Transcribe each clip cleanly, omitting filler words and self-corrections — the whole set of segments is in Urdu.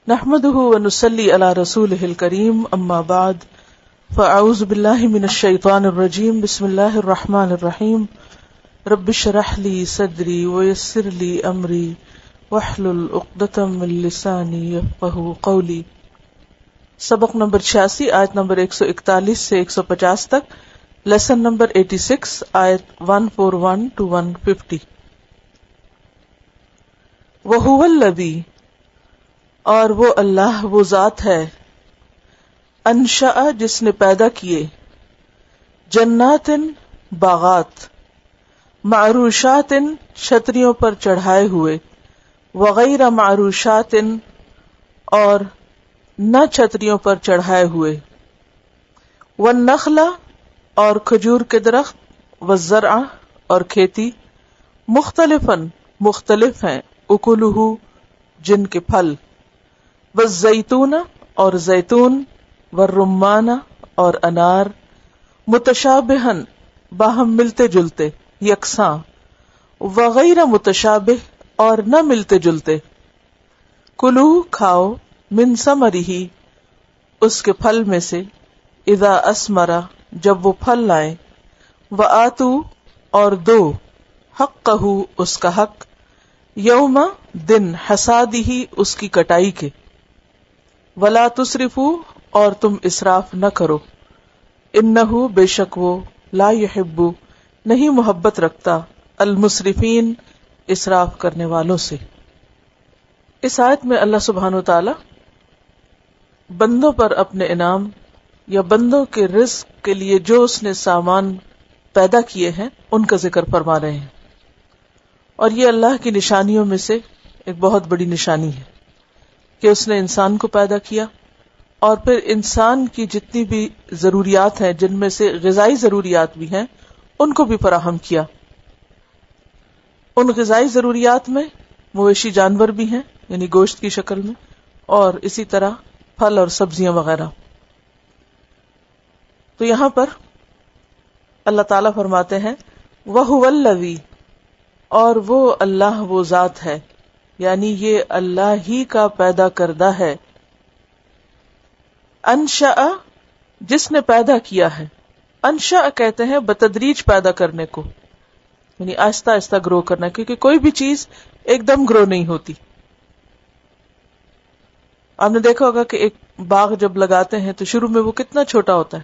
نحمده ونصلي على رسوله الكريم اما بعد فاعوذ بالله من الشيطان الرجيم بسم الله الرحمن الرحيم رب اشرح لي صدري ويسر لي امري واحلل عقدة من لساني يفقهوا قولي۔ سبق نمبر 86 آیت نمبر 141 سے 150 تک، لیسن نمبر 86 آیت 141 to 150۔ وَهُوَ الَّذِي، اور وہ اللہ، وہ ذات ہے، انشأ، جس نے پیدا کیے، جنات، باغات، معروشات، چھتریوں پر چڑھائے ہوئے، وغیر معروشات، اور نہ چھتریوں پر چڑھائے ہوئے، والنخل، اور کھجور کے درخت، والزرع، اور کھیتی، مختلفاً، مختلف ہیں، اکلہ، جن کے پھل، والزیتون، اور زیتون، والرمان، اور انار، متشابہن، باہم ملتے جلتے، یکساں، وغیر متشابہ، اور نہ ملتے جلتے، کلو، کھاؤ، من ثمرہ، اس کے پھل میں سے، اذا اثمر، جب وہ پھل لائے، وآتوا، اور دو، حقہ، اس کا حق، یوم، دن، حصادہ، اس کی کٹائی کے، ولا تسرفوا، اور تم اسراف نہ کرو، انہ، بے شک وہ، لا یحب، نہیں محبت رکھتا، المسرفین، اسراف کرنے والوں سے۔ اس آیت میں اللہ سبحانہ وتعالی بندوں پر اپنے انعام یا بندوں کے رزق کے لیے جو اس نے سامان پیدا کیے ہیں ان کا ذکر فرما رہے ہیں، اور یہ اللہ کی نشانیوں میں سے ایک بہت بڑی نشانی ہے کہ اس نے انسان کو پیدا کیا، اور پھر انسان کی جتنی بھی ضروریات ہیں، جن میں سے غذائی ضروریات بھی ہیں، ان کو بھی فراہم کیا۔ ان غذائی ضروریات میں مویشی جانور بھی ہیں، یعنی گوشت کی شکل میں، اور اسی طرح پھل اور سبزیاں وغیرہ۔ تو یہاں پر اللہ تعالیٰ فرماتے ہیں وَهُوَ الَّذِي، اور وہ اللہ، وہ ذات ہے، یعنی یہ اللہ ہی کا پیدا کردہ ہے، انشأ، جس نے پیدا کیا ہے۔ انشأ کہتے ہیں بتدریج پیدا کرنے کو، یعنی آہستہ آہستہ گرو کرنا، کیونکہ کوئی بھی چیز ایک دم گرو نہیں ہوتی۔ آپ نے دیکھا ہوگا کہ ایک باغ جب لگاتے ہیں تو شروع میں وہ کتنا چھوٹا ہوتا ہے،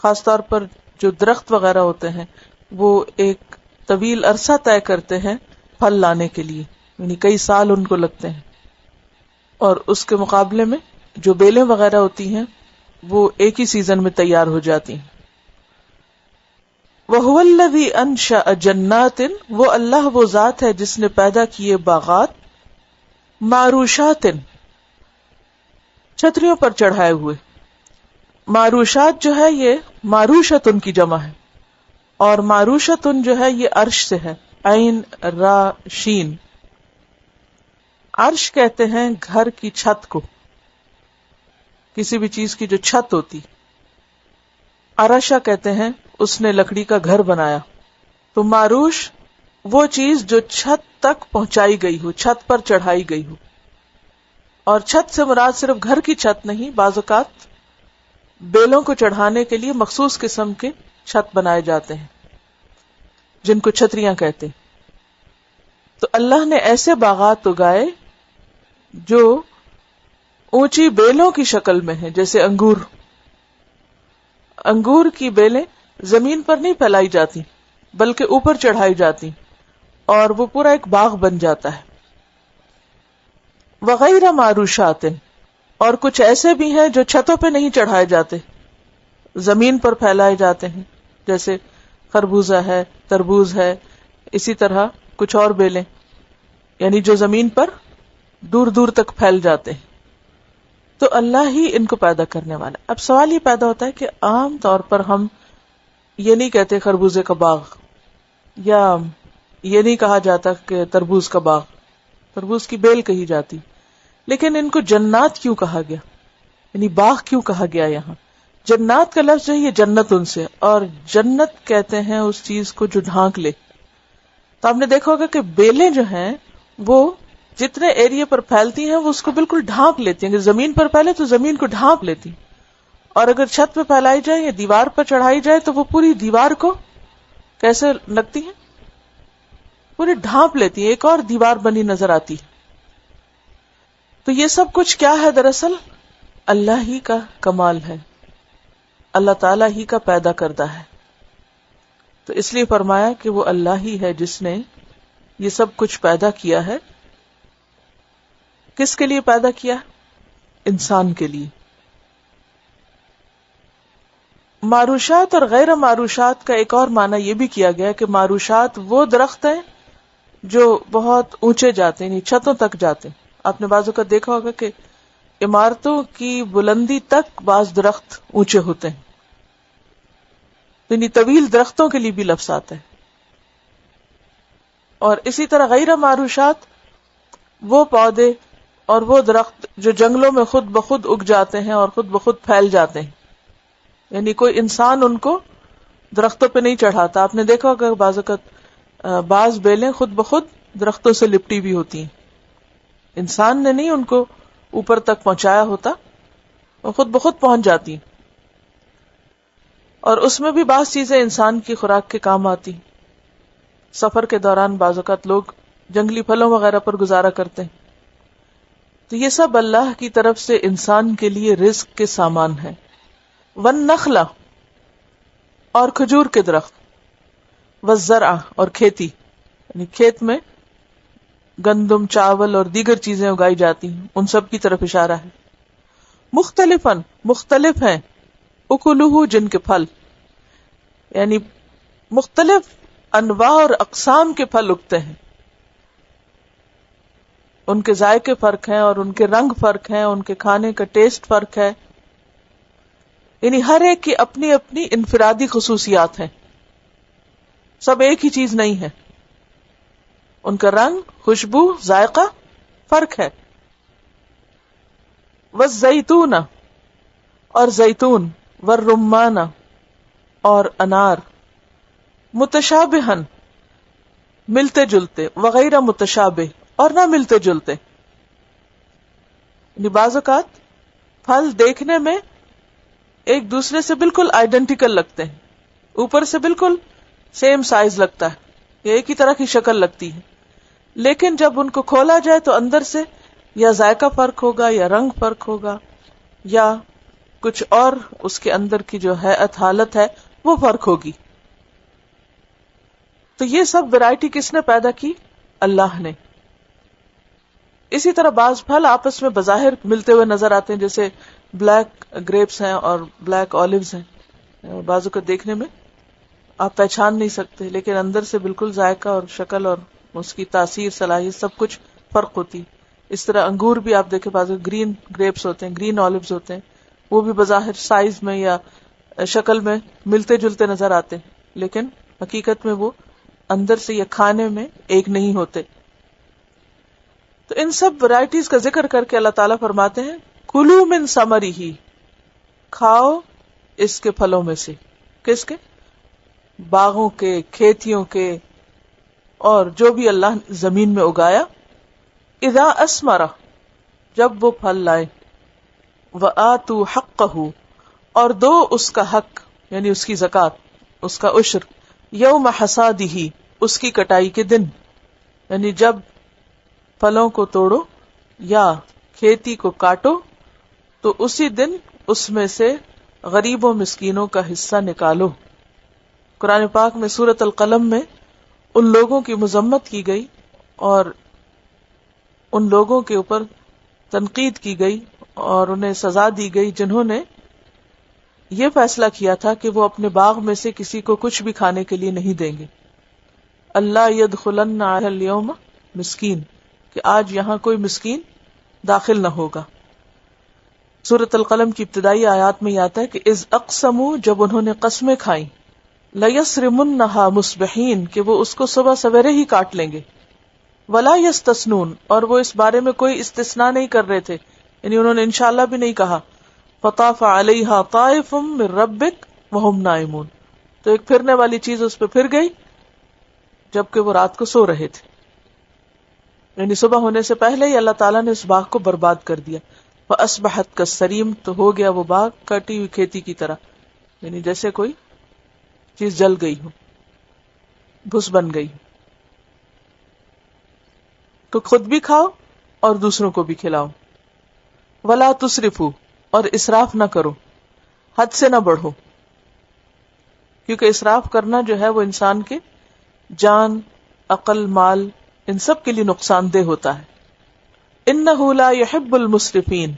خاص طور پر جو درخت وغیرہ ہوتے ہیں وہ ایک طویل عرصہ طے کرتے ہیں پھل لانے کے لیے، یعنی کئی سال ان کو لگتے ہیں، اور اس کے مقابلے میں جو بیلیں وغیرہ ہوتی ہیں وہ ایک ہی سیزن میں تیار ہو جاتی ہیں۔ وَهُوَ الَّذِي أَنشَأَ جَنَّاتٍ، وہ اللہ، وہ ذات ہے جس نے پیدا کیے باغات، معروشات، چھتریوں پر چڑھائے ہوئے۔ معروشات جو ہے یہ معروشتن کی جمع ہے، اور معروشتن جو ہے یہ عرش سے ہے، عین را شین۔ عرش کہتے ہیں گھر کی چھت کو، کسی بھی چیز کی جو چھت ہوتی، عرشہ کہتے ہیں اس نے لکڑی کا گھر بنایا۔ تو معروش وہ چیز جو چھت تک پہنچائی گئی ہو، چھت پر چڑھائی گئی ہو، اور چھت سے مراد صرف گھر کی چھت نہیں، بعض اوقات بیلوں کو چڑھانے کے لیے مخصوص قسم کے چھت بنائے جاتے ہیں جن کو چھتریاں کہتے ہیں۔ تو اللہ نے ایسے باغات اگائے جو اونچی بیلوں کی شکل میں ہیں، جیسے انگور۔ انگور کی بیلیں زمین پر نہیں پھیلائی جاتی بلکہ اوپر چڑھائی جاتی، اور وہ پورا ایک باغ بن جاتا ہے۔ وغیر معروشات، اور کچھ ایسے بھی ہیں جو چھتوں پہ نہیں چڑھائے جاتے، زمین پر پھیلائے جاتے ہیں، جیسے خربوزہ ہے، تربوز ہے، اسی طرح کچھ اور بیلیں، یعنی جو زمین پر دور دور تک پھیل جاتے ہیں۔ تو اللہ ہی ان کو پیدا کرنے والا۔ اب سوال یہ پیدا ہوتا ہے کہ عام طور پر ہم یہ نہیں کہتے خربوزے کا باغ، یا یہ نہیں کہا جاتا کہ تربوز کا باغ، تربوز کی بیل کہی جاتی، لیکن ان کو جنات کیوں کہا گیا، یعنی باغ کیوں کہا گیا؟ یہاں جنات کا لفظ جو ہے یہ جنت ان سے، اور جنت کہتے ہیں اس چیز کو جو ڈھانک لے۔ تو آپ نے دیکھا ہوگا کہ بیلیں جو ہیں وہ جتنے ایریا پر پھیلتی ہیں وہ اس کو بالکل ڈھانپ لیتی ہیں. اگر زمین پر پھیلے تو زمین کو ڈھانپ لیتی، اور اگر چھت پہ پھیلائی جائے یا دیوار پر چڑھائی جائے تو وہ پوری دیوار کو کیسے لگتی ہیں، پوری ڈھانپ لیتی ہیں، ایک اور دیوار بنی نظر آتی ہے. تو یہ سب کچھ کیا ہے؟ دراصل اللہ ہی کا کمال ہے، اللہ تعالیٰ ہی کا پیدا کردہ ہے. تو اس لیے فرمایا کہ وہ اللہ ہی ہے جس نے یہ سب کچھ پیدا کیا ہے. کس کے لیے پیدا کیا؟ انسان کے لیے. معروشات اور غیر معروشات کا ایک اور معنی یہ بھی کیا گیا کہ معروشات وہ درخت ہیں جو بہت اونچے جاتے ہیں، یعنی چھتوں تک جاتے ہیں. آپ نے بعض اوقات دیکھا ہوگا کہ عمارتوں کی بلندی تک بعض درخت اونچے ہوتے ہیں، یعنی طویل درختوں کے لیے بھی لفظ آتا ہے. اور اسی طرح غیر معروشات وہ پودے اور وہ درخت جو جنگلوں میں خود بخود اگ جاتے ہیں اور خود بخود پھیل جاتے ہیں، یعنی کوئی انسان ان کو درختوں پہ نہیں چڑھاتا. آپ نے دیکھا ہوگا بعض اوقات بعض بیلیں خود بخود درختوں سے لپٹی بھی ہوتی ہیں، انسان نے نہیں ان کو اوپر تک پہنچایا ہوتا، وہ خود بخود پہنچ جاتی ہیں. اور اس میں بھی بعض چیزیں انسان کی خوراک کے کام آتی. سفر کے دوران بعض اوقات لوگ جنگلی پھلوں وغیرہ پر گزارا کرتے ہیں. تو یہ سب اللہ کی طرف سے انسان کے لیے رزق کے سامان ہیں. والنخل اور کھجور کے درخت، والزرع اور کھیتی، یعنی کھیت میں گندم، چاول اور دیگر چیزیں اگائی جاتی ہیں، ان سب کی طرف اشارہ ہے. مختلفاً مختلف ہیں، اکلہ جن کے پھل، یعنی مختلف انواع اور اقسام کے پھل اگتے ہیں. ان کے ذائقے فرق ہیں اور ان کے رنگ فرق ہیں، ان کے کھانے کا ٹیسٹ فرق ہے، یعنی ہر ایک کی اپنی اپنی انفرادی خصوصیات ہیں، سب ایک ہی چیز نہیں ہے. ان کا رنگ، خوشبو، ذائقہ فرق ہے. والزیتون اور زیتون، والرمان اور انار، متشابہن ملتے جلتے، وغیرہ متشابہ اور نہ ملتے جلتے. یعنی بعض اوقات پھل دیکھنے میں ایک دوسرے سے بالکل آئیڈینٹیکل لگتے ہیں، اوپر سے بالکل سیم سائز لگتا ہے، ایک ہی طرح کی شکل لگتی ہے، لیکن جب ان کو کھولا جائے تو اندر سے یا ذائقہ فرق ہوگا، یا رنگ فرق ہوگا، یا کچھ اور اس کے اندر کی جو حیت حالت ہے وہ فرق ہوگی. تو یہ سب ویرائٹی کس نے پیدا کی؟ اللہ نے. اسی طرح بعض پھل آپس میں بظاہر ملتے ہوئے نظر آتے ہیں، جیسے بلیک گریپس ہیں اور بلیک آلیوز ہیں. بعضوں کو دیکھنے میں آپ پہچان نہیں سکتے، لیکن اندر سے بالکل ذائقہ اور شکل اور اس کی تاثیر، صلاحیت سب کچھ فرق ہوتی. اس طرح انگور بھی آپ دیکھیں، بعض گرین گریپس ہوتے ہیں، گرین آلیوز ہوتے ہیں، وہ بھی بظاہر سائز میں یا شکل میں ملتے جلتے نظر آتے ہیں، لیکن حقیقت میں وہ اندر سے یا کھانے میں ایک نہیں ہوتے. تو ان سب ورائٹیز کا ذکر کر کے اللہ تعالیٰ فرماتے ہیں کلوا من ثمرہ، کھاؤ اس کے پھلوں میں سے. کس کے؟ باغوں کے، کھیتیوں کے، اور جو بھی اللہ نے زمین میں اگایا. اذا اثمر، جب وہ پھل لائے. وآتوا حقہ، اور دو اس کا حق، یعنی اس کی زکوٰۃ، اس کا عشر. یوم حصادہ، اس کی کٹائی کے دن، یعنی جب پھلوں کو توڑو یا کھیتی کو کاٹو تو اسی دن اس میں سے غریبوں مسکینوں کا حصہ نکالو. قرآن پاک میں سورۃ القلم میں ان لوگوں کی مذمت کی گئی اور ان لوگوں کے اوپر تنقید کی گئی اور انہیں سزا دی گئی جنہوں نے یہ فیصلہ کیا تھا کہ وہ اپنے باغ میں سے کسی کو کچھ بھی کھانے کے لیے نہیں دیں گے. اللہ یدخلن علی اليوم مسکین، کہ آج یہاں کوئی مسکین داخل نہ ہوگا. سورۃ القلم کی ابتدائی آیات میں یہ آتا ہے کہ اذ اقسموا، جب انہوں نے قسمیں کھائیں، لیصرمنھا مصبحین، کہ وہ اس کو صبح سویرے ہی کاٹ لیں گے. ولا یستثنون، اور وہ اس بارے میں کوئی استثناء نہیں کر رہے تھے، یعنی انہوں نے انشاءاللہ بھی نہیں کہا. فطاف علیہا طائف من ربک وہم نائمون، تو ایک پھرنے والی چیز اس پہ پھر گئی جبکہ وہ رات کو سو رہے تھے. یعنی صبح ہونے سے پہلے ہی اللہ تعالیٰ نے اس باغ کو برباد کر دیا. فَأَصْبَحَتْ كَالصَّرِيمِ تو ہو گیا وہ باغ کٹی ہوئی کھیتی کی طرح، یعنی جیسے کوئی چیز جل گئی ہو، بھس بن گئی. تو خود بھی کھاؤ اور دوسروں کو بھی کھلاؤ. وَلَا تُسْرِفُوا اور اسراف نہ کرو، حد سے نہ بڑھو، کیونکہ اسراف کرنا جو ہے وہ انسان کے جان، عقل، مال ان سب کے لیے نقصان دہ ہوتا ہے. اِنَّهُ لَا يُحِبُّ الْمُسْرِفِينَ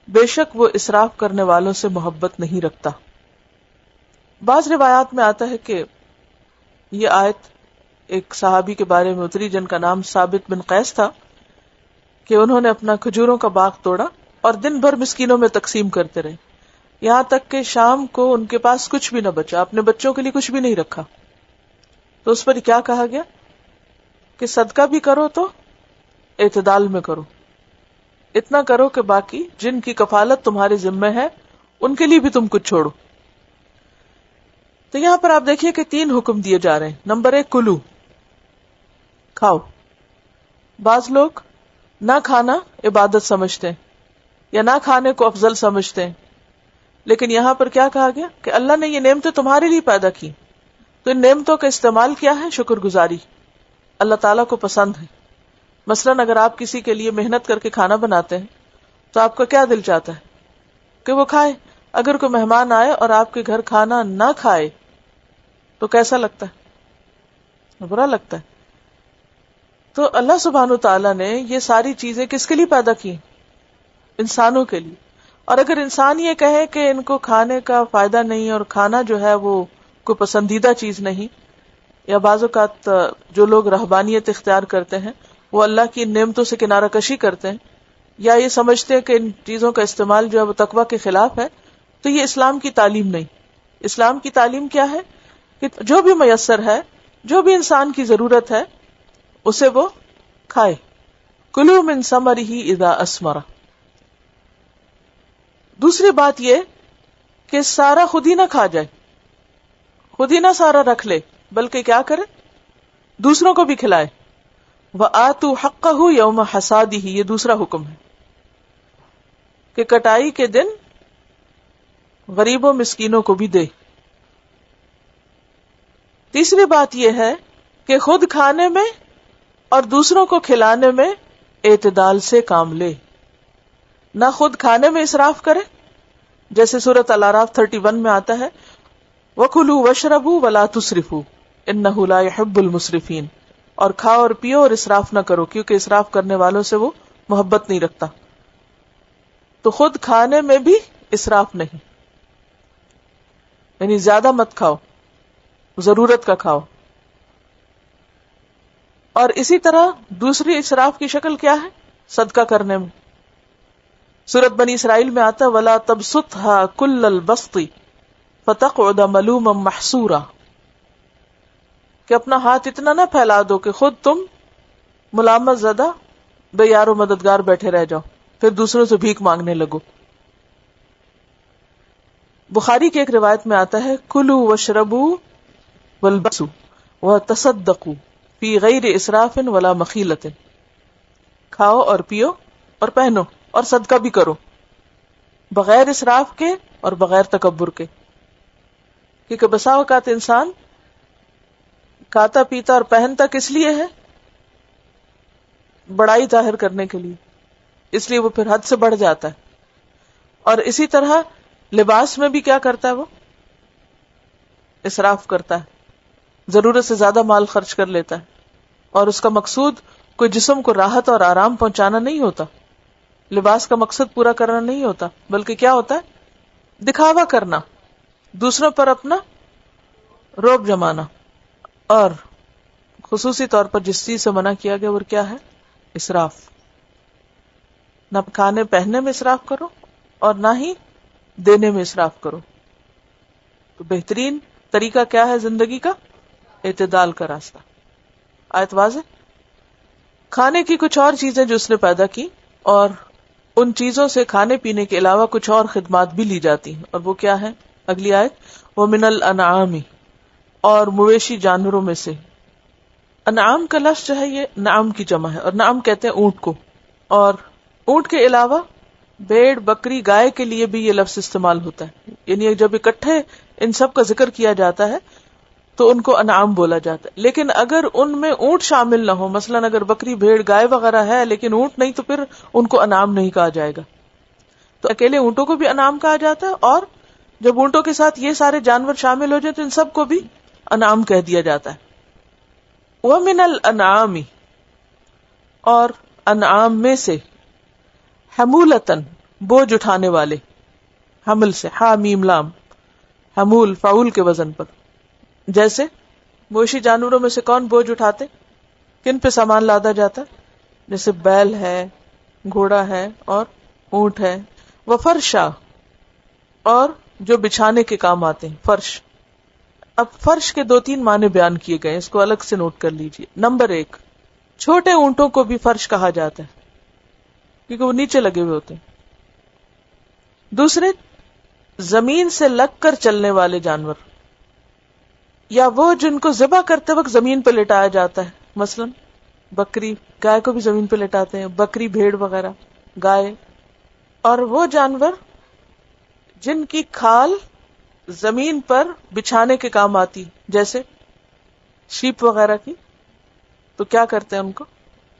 بے شک وہ اسراف کرنے والوں سے محبت نہیں رکھتا. بعض روایات میں آتا ہے کہ یہ آیت ایک صحابی کے بارے میں اتری جن کا نام ثابت بن قیس تھا، کہ انہوں نے اپنا کھجوروں کا باغ توڑا اور دن بھر مسکینوں میں تقسیم کرتے رہے، یہاں تک کہ شام کو ان کے پاس کچھ بھی نہ بچا، اپنے بچوں کے لیے کچھ بھی نہیں رکھا. تو اس پر کیا کہا گیا کہ صدقہ بھی کرو تو اعتدال میں کرو، اتنا کرو کہ باقی جن کی کفالت تمہارے ذمہ ہے ان کے لیے بھی تم کچھ چھوڑو. تو یہاں پر آپ دیکھیے کہ 3 حکم دیے جا رہے ہیں. نمبر 1 کلو، کھاؤ. بعض لوگ نہ کھانا عبادت سمجھتے ہیں یا نہ کھانے کو افضل سمجھتے ہیں، لیکن یہاں پر کیا کہا گیا کہ اللہ نے یہ نعمتیں تمہارے لیے پیدا کی، تو ان نعمتوں کا استعمال کیا ہے؟ شکر گزاری. اللہ تعالیٰ کو پسند ہے. مثلاً اگر آپ کسی کے لیے محنت کر کے کھانا بناتے ہیں تو آپ کا کیا دل چاہتا ہے کہ وہ کھائے. اگر کوئی مہمان آئے اور آپ کے گھر کھانا نہ کھائے تو کیسا لگتا ہے؟ برا لگتا ہے. تو اللہ سبحانہ تعالیٰ نے یہ ساری چیزیں کس کے لیے پیدا کی؟ انسانوں کے لیے. اور اگر انسان یہ کہے کہ ان کو کھانے کا فائدہ نہیں اور کھانا جو ہے وہ کوئی پسندیدہ چیز نہیں، یا بعض اوقات جو لوگ رہبانیت اختیار کرتے ہیں وہ اللہ کی نعمتوں سے کنارہ کشی کرتے ہیں یا یہ سمجھتے ہیں کہ ان چیزوں کا استعمال جو ہے وہ تقویٰ کے خلاف ہے، تو یہ اسلام کی تعلیم نہیں. اسلام کی تعلیم کیا ہے کہ جو بھی میسر ہے، جو بھی انسان کی ضرورت ہے اسے وہ کھائے. کلوا من ثمرہ اذا اثمر. دوسری بات یہ کہ سارا خود ہی نہ کھا جائے، خود ہی نہ سارا رکھ لے، بلکہ کیا کرے؟ دوسروں کو بھی کھلائے. وآتوا حقہ یوم حصادہ، یہ دوسرا حکم ہے کہ کٹائی کے دن غریبوں مسکینوں کو بھی دے. تیسری بات یہ ہے کہ خود کھانے میں اور دوسروں کو کھلانے میں اعتدال سے کام لے. نہ خود کھانے میں اسراف کرے، جیسے سورۃ الاعراف 31 میں آتا ہے وَكُلُوا وَاشْرَبُوا وَلَا تُسْرِفُوا إِنَّهُ لَا يُحِبُّ الْمُسْرِفِينَ. اور کھاؤ اور پیو اور اسراف نہ کرو، کیونکہ اسراف کرنے والوں سے وہ محبت نہیں رکھتا. تو خود کھانے میں بھی اسراف نہیں، یعنی زیادہ مت کھاؤ، ضرورت کا کھاؤ. اور اسی طرح دوسری اسراف کی شکل کیا ہے؟ صدقہ کرنے میں. سورۃ بنی اسرائیل میں آتا ہے وَلَا تَبْسُطْهَا كُلَّ الْبَسْطِ فَتَقْعُدَ مَلُومًا مَحْسُورًا، کہ اپنا ہاتھ اتنا نہ پھیلا دو کہ خود تم ملامت زدہ بے یار و مددگار بیٹھے رہ جاؤ، پھر دوسروں سے بھیک مانگنے لگو. بخاری کی ایک روایت میں آتا ہے کلوا واشربوا والبسوا وتصدقوا فی غیر اسراف ولا مخیلۃ. کھاؤ اور پیو اور پہنو اور صدقہ بھی کرو، بغیر اسراف کے اور بغیر تکبر کے. کیونکہ بسا اوقات انسان کھاتا پیتا اور پہنتا کس لیے ہے؟ بڑائی ظاہر کرنے کے لیے، اس لیے وہ پھر حد سے بڑھ جاتا ہے. اور اسی طرح لباس میں بھی کیا کرتا ہے؟ وہ اسراف کرتا ہے، ضرورت سے زیادہ مال خرچ کر لیتا ہے، اور اس کا مقصود کوئی جسم کو راحت اور آرام پہنچانا نہیں ہوتا. لباس کا مقصد پورا کرنا نہیں ہوتا، بلکہ کیا ہوتا ہے؟ دکھاوا کرنا، دوسروں پر اپنا روب جمانا. اور خصوصی طور پر جس چیز سے منع کیا گیا وہ کیا ہے؟ اسراف. نہ کھانے پہننے میں اسراف کرو اور نہ ہی دینے میں اسراف کرو. تو بہترین طریقہ کیا ہے زندگی کا؟ اعتدال کا راستہ. آیت واضح. کھانے کی کچھ اور چیزیں جو اس نے پیدا کی، اور ان چیزوں سے کھانے پینے کے علاوہ کچھ اور خدمات بھی لی جاتی ہیں، اور وہ کیا ہے؟ اگلی آیت وَمِنَ الْأَنْعَامِ، اور مویشی جانوروں میں سے. انعام کا لفظ جو ہے یہ نعم کی جمع ہے، اور نعم کہتے ہیں اونٹ کو، اور اونٹ کے علاوہ بھیڑ، بکری، گائے کے لیے بھی یہ لفظ استعمال ہوتا ہے، یعنی جب اکٹھے ان سب کا ذکر کیا جاتا ہے تو ان کو انعام بولا جاتا ہے. لیکن اگر ان میں اونٹ شامل نہ ہو، مثلا اگر بکری، بھیڑ، گائے وغیرہ ہے لیکن اونٹ نہیں، تو پھر ان کو انعام نہیں کہا جائے گا. تو اکیلے اونٹوں کو بھی انعام کہا جاتا ہے، اور جب اونٹوں کے ساتھ یہ سارے جانور شامل ہو جائیں تو ان سب کو بھی انعام کہہ دیا جاتا ہے. وَمِنَ الْأَنْعَامِ، اور انعام میں سے، حمولتن، بوجھ اٹھانے والے، حمل سے، ہا میم لام، حمول فعول کے وزن پر. جیسے مویشی جانوروں میں سے کون بوجھ اٹھاتے؟ کن پہ سامان لادا جاتا؟ جیسے بیل ہے، گھوڑا ہے اور اونٹ ہے. وفرشا، اور جو بچھانے کے کام آتے ہیں، فرش. اب فرش کے 2-3 معنی بیان کیے گئے، اس کو الگ سے نوٹ کر لیجئے. نمبر 1، چھوٹے اونٹوں کو بھی فرش کہا جاتا ہے کیونکہ وہ نیچے لگے ہوئے ہوتے ہیں. دوسرے، زمین سے لگ کر چلنے والے جانور، یا وہ جن کو ذبح کرتے وقت زمین پہ لٹایا جاتا ہے، مثلا بکری، گائے کو بھی زمین پہ لٹاتے ہیں، بکری، بھیڑ وغیرہ، گائے. اور وہ جانور جن کی کھال زمین پر بچھانے کے کام آتی، جیسے شیپ وغیرہ کی، تو کیا کرتے ہیں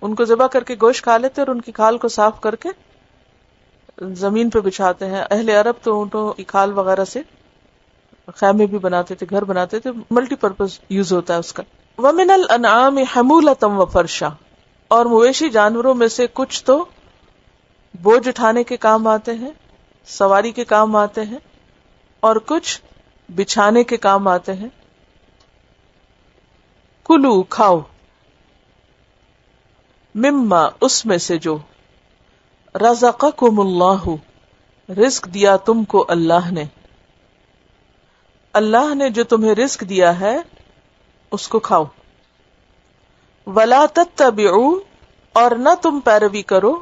ان کو ذبح کر کے گوشت کھا لیتے اور ان کی کھال کو صاف کر کے زمین پہ بچھاتے ہیں. اہل عرب تو اونٹوں کی کھال وغیرہ سے خیمے بھی بناتے تھے، گھر بناتے تھے، ملٹی پرپز یوز ہوتا ہے اس کا. وَمِنَ الْأَنْعَامِ حَمُولَةً وَفَرْشًا، اور مویشی جانوروں میں سے کچھ تو بوجھ اٹھانے کے کام آتے ہیں، سواری کے کام آتے ہیں، اور کچھ بچھانے کے کام آتے ہیں. کلو، کھاؤ، مما، اس میں سے جو، رزقکم اللہ، رزق دیا تم کو اللہ نے، اللہ نے جو تمہیں رزق دیا ہے اس کو کھاؤ. ولا تتبعوا، اور نہ تم پیروی کرو،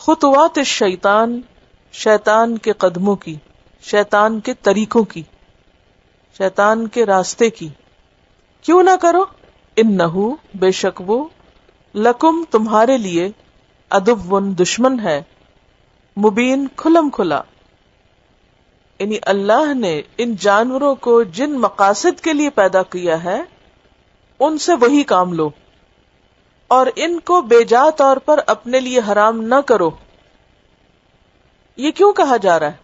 خطوات الشیطان، شیطان کے قدموں کی، شیطان کے طریقوں کی، شیطان کے راستے کی. کیوں نہ کرو؟ انہو، بے شک وہ، لکم، تمہارے لیے، عدو، دشمن ہے، مبین، کھلم کھلا. یعنی اللہ نے ان جانوروں کو جن مقاصد کے لیے پیدا کیا ہے ان سے وہی کام لو، اور ان کو بیجا طور پر اپنے لیے حرام نہ کرو. یہ کیوں کہا جا رہا ہے؟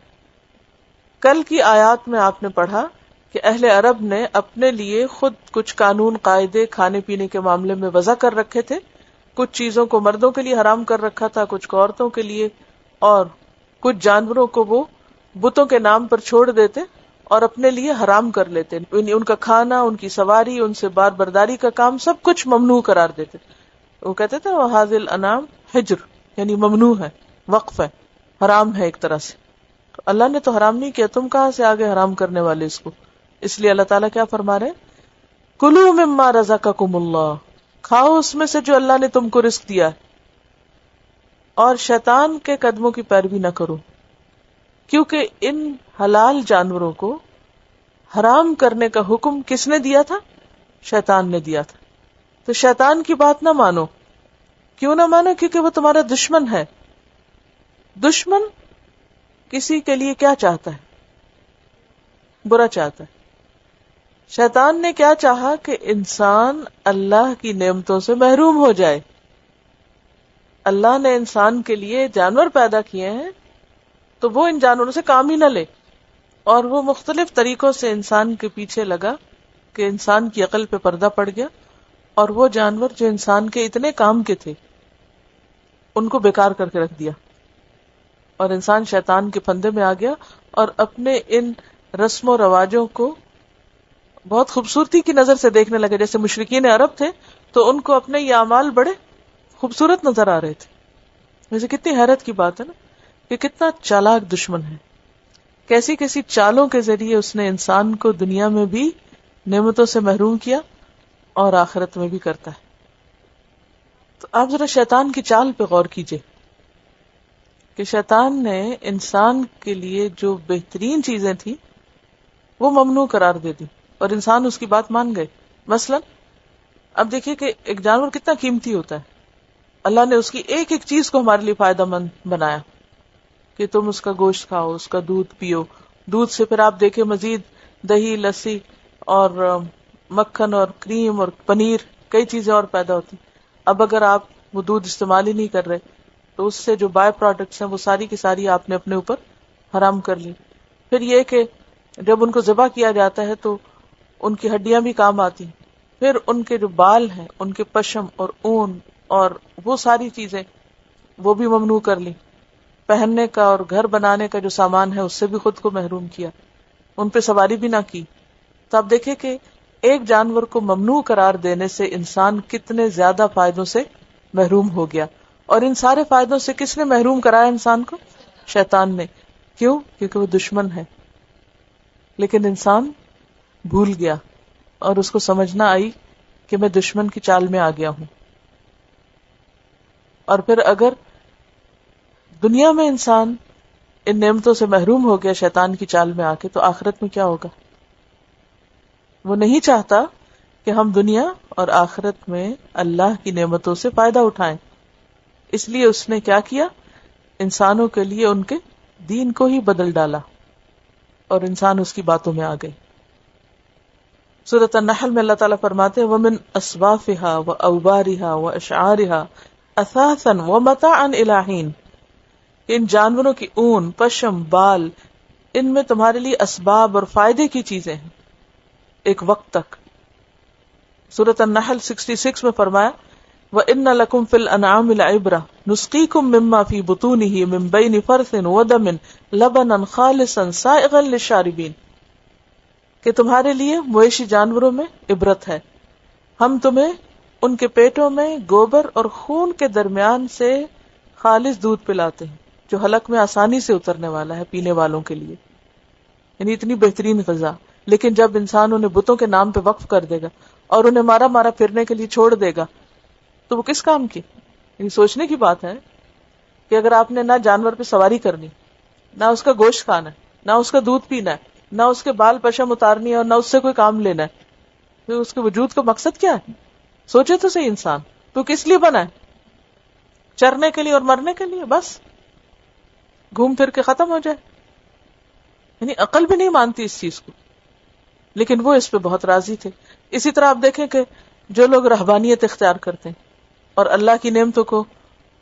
کل کی آیات میں آپ نے پڑھا کہ اہل عرب نے اپنے لیے خود کچھ قانون قاعدے کھانے پینے کے معاملے میں وضع کر رکھے تھے. کچھ چیزوں کو مردوں کے لیے حرام کر رکھا تھا، کچھ کو عورتوں کے لیے، اور کچھ جانوروں کو وہ بتوں کے نام پر چھوڑ دیتے اور اپنے لیے حرام کر لیتے. ان کا کھانا، ان کی سواری، ان سے بار برداری کا کام، سب کچھ ممنوع قرار دیتے. وہ کہتے تھے وَهَذِهِ الْأَنْعَامُ حِجْرٌ، یعنی ممنوع ہے، وقف ہے، حرام ہے ایک طرح سے. تو اللہ نے تو حرام نہیں کیا، تم کہاں سے آگے حرام کرنے والے اس کو؟ اس لیے اللہ تعالیٰ کیا فرما رہے ہیں؟ کُلُوا مِمَّا رَزَقَكُمُ اللَّهُ، کھاؤ اس میں سے جو اللہ نے تم کو رزق دیا، اور شیطان کے قدموں کی پیروی نہ کرو، کیونکہ ان حلال جانوروں کو حرام کرنے کا حکم کس نے دیا تھا؟ شیطان نے دیا تھا. تو شیطان کی بات نہ مانو. کیوں نہ مانو؟ کیونکہ وہ تمہارا دشمن ہے. دشمن کسی کے لیے کیا چاہتا ہے؟ برا چاہتا ہے. شیطان نے کیا چاہا کہ انسان اللہ کی نعمتوں سے محروم ہو جائے. اللہ نے انسان کے لیے جانور پیدا کیے ہیں تو وہ ان جانوروں سے کام ہی نہ لے، اور وہ مختلف طریقوں سے انسان کے پیچھے لگا کہ انسان کی عقل پہ پردہ پڑ گیا، اور وہ جانور جو انسان کے اتنے کام کے تھے ان کو بیکار کر کے رکھ دیا، اور انسان شیطان کے پھندے میں آ گیا اور اپنے ان رسم و رواجوں کو بہت خوبصورتی کی نظر سے دیکھنے لگے. جیسے مشرکین عرب تھے تو ان کو اپنے یہ اعمال بڑے خوبصورت نظر آ رہے تھے. ویسے کتنی حیرت کی بات ہے نا کہ کتنا چالاک دشمن ہے، کیسی کیسی چالوں کے ذریعے اس نے انسان کو دنیا میں بھی نعمتوں سے محروم کیا اور آخرت میں بھی کرتا ہے. تو آپ ذرا شیطان کی چال پہ غور کیجئے کہ شیطان نے انسان کے لیے جو بہترین چیزیں تھیں وہ ممنوع قرار دے دی، اور انسان اس کی بات مان گئے. مثلا اب دیکھیے کہ ایک جانور کتنا قیمتی ہوتا ہے، اللہ نے اس کی ایک ایک چیز کو ہمارے لیے فائدہ مند بنایا کہ تم اس کا گوشت کھاؤ، اس کا دودھ پیو، دودھ سے پھر آپ دیکھیں مزید دہی، لسی اور مکھن اور کریم اور پنیر، کئی چیزیں اور پیدا ہوتی. اب اگر آپ وہ دودھ استعمال ہی نہیں کر رہے تو اس سے جو بائی پروڈکٹس ہیں وہ ساری کی ساری آپ نے اپنے اوپر حرام کر لی. پھر یہ کہ جب ان کو ذبح کیا جاتا ہے تو ان کی ہڈیاں بھی کام آتی، پھر ان کے جو بال ہیں، ان کے پشم اور اون اور وہ ساری چیزیں وہ بھی ممنوع کر لی. پہننے کا اور گھر بنانے کا جو سامان ہے اس سے بھی خود کو محروم کیا، ان پہ سواری بھی نہ کی. تو آپ دیکھیں کہ ایک جانور کو ممنوع قرار دینے سے انسان کتنے زیادہ فائدوں سے محروم ہو گیا. اور ان سارے فائدوں سے کس نے محروم کرایا انسان کو؟ شیطان نے. کیوں؟ کیونکہ وہ دشمن ہے. لیکن انسان بھول گیا اور اس کو سمجھنا آئی کہ میں دشمن کی چال میں آ گیا ہوں. اور پھر اگر دنیا میں انسان ان نعمتوں سے محروم ہو گیا شیطان کی چال میں آ کے، تو آخرت میں کیا ہوگا؟ وہ نہیں چاہتا کہ ہم دنیا اور آخرت میں اللہ کی نعمتوں سے فائدہ اٹھائیں. اس لیے اس نے کیا کیا؟ انسانوں کے لیے ان کے دین کو ہی بدل ڈالا اور انسان اس کی باتوں میں آ گئے. سورۃ النحل میں اللہ تعالیٰ فرماتے ہیں وَمِنْ أَصْوَافِهَا وَأَوْبَارِهَا وَأَشْعَارِهَا أَثَاثًا وَمَتَاعًا إِلَىٰ حِينٍ، ان جانوروں کی اون، پشم، بال، ان میں تمہارے لیے اسباب اور فائدے کی چیزیں ہیں ایک وقت تک. سورۃ النحل 66 میں فرمایا وَإِنَّ لَكُمْ فِي الْأَنْعَامِ لَعِبْرَةً نُسْقِيكُم مِّمَّا فِي بُطُونِهِ مِن بَيْنِ فَرْثٍ وَدَمٍ لَبَنًا خَالِصًا سَائِغًا لِّلشَّارِبِينَ، کہ تمہارے لیے مویشی جانوروں میں عبرت ہے، ہم تمہیں ان کے پیٹوں میں گوبر اور خون کے درمیان سے خالص دودھ پلاتے ہیں جو حلق میں آسانی سے اترنے والا ہے پینے والوں کے لیے. یعنی اتنی بہترین غذا. لیکن جب انسان انہیں بتوں کے نام پہ وقف کر دے گا اور انہیں مارا مارا پھرنے کے لیے چھوڑ دے گا تو وہ کس کام کی؟ یعنی سوچنے کی بات ہے کہ اگر آپ نے نہ جانور پہ سواری کرنی، نہ اس کا گوشت کھانا ہے، نہ اس کا دودھ پینا ہے، نہ اس کے بال پشم اتارنی ہے اور نہ اس سے کوئی کام لینا ہے، تو اس کے وجود کا مقصد کیا ہے؟ سوچے تو صحیح انسان، تو کس لیے بنا ہے؟ چرنے کے لیے اور مرنے کے لیے، بس گھوم پھر کے ختم ہو جائے. یعنی عقل بھی نہیں مانتی اس چیز کو، لیکن وہ اس پہ بہت راضی تھے. اسی طرح آپ دیکھیں کہ جو لوگ رہبانیت اختیار کرتے ہیں اور اللہ کی نعمتوں کو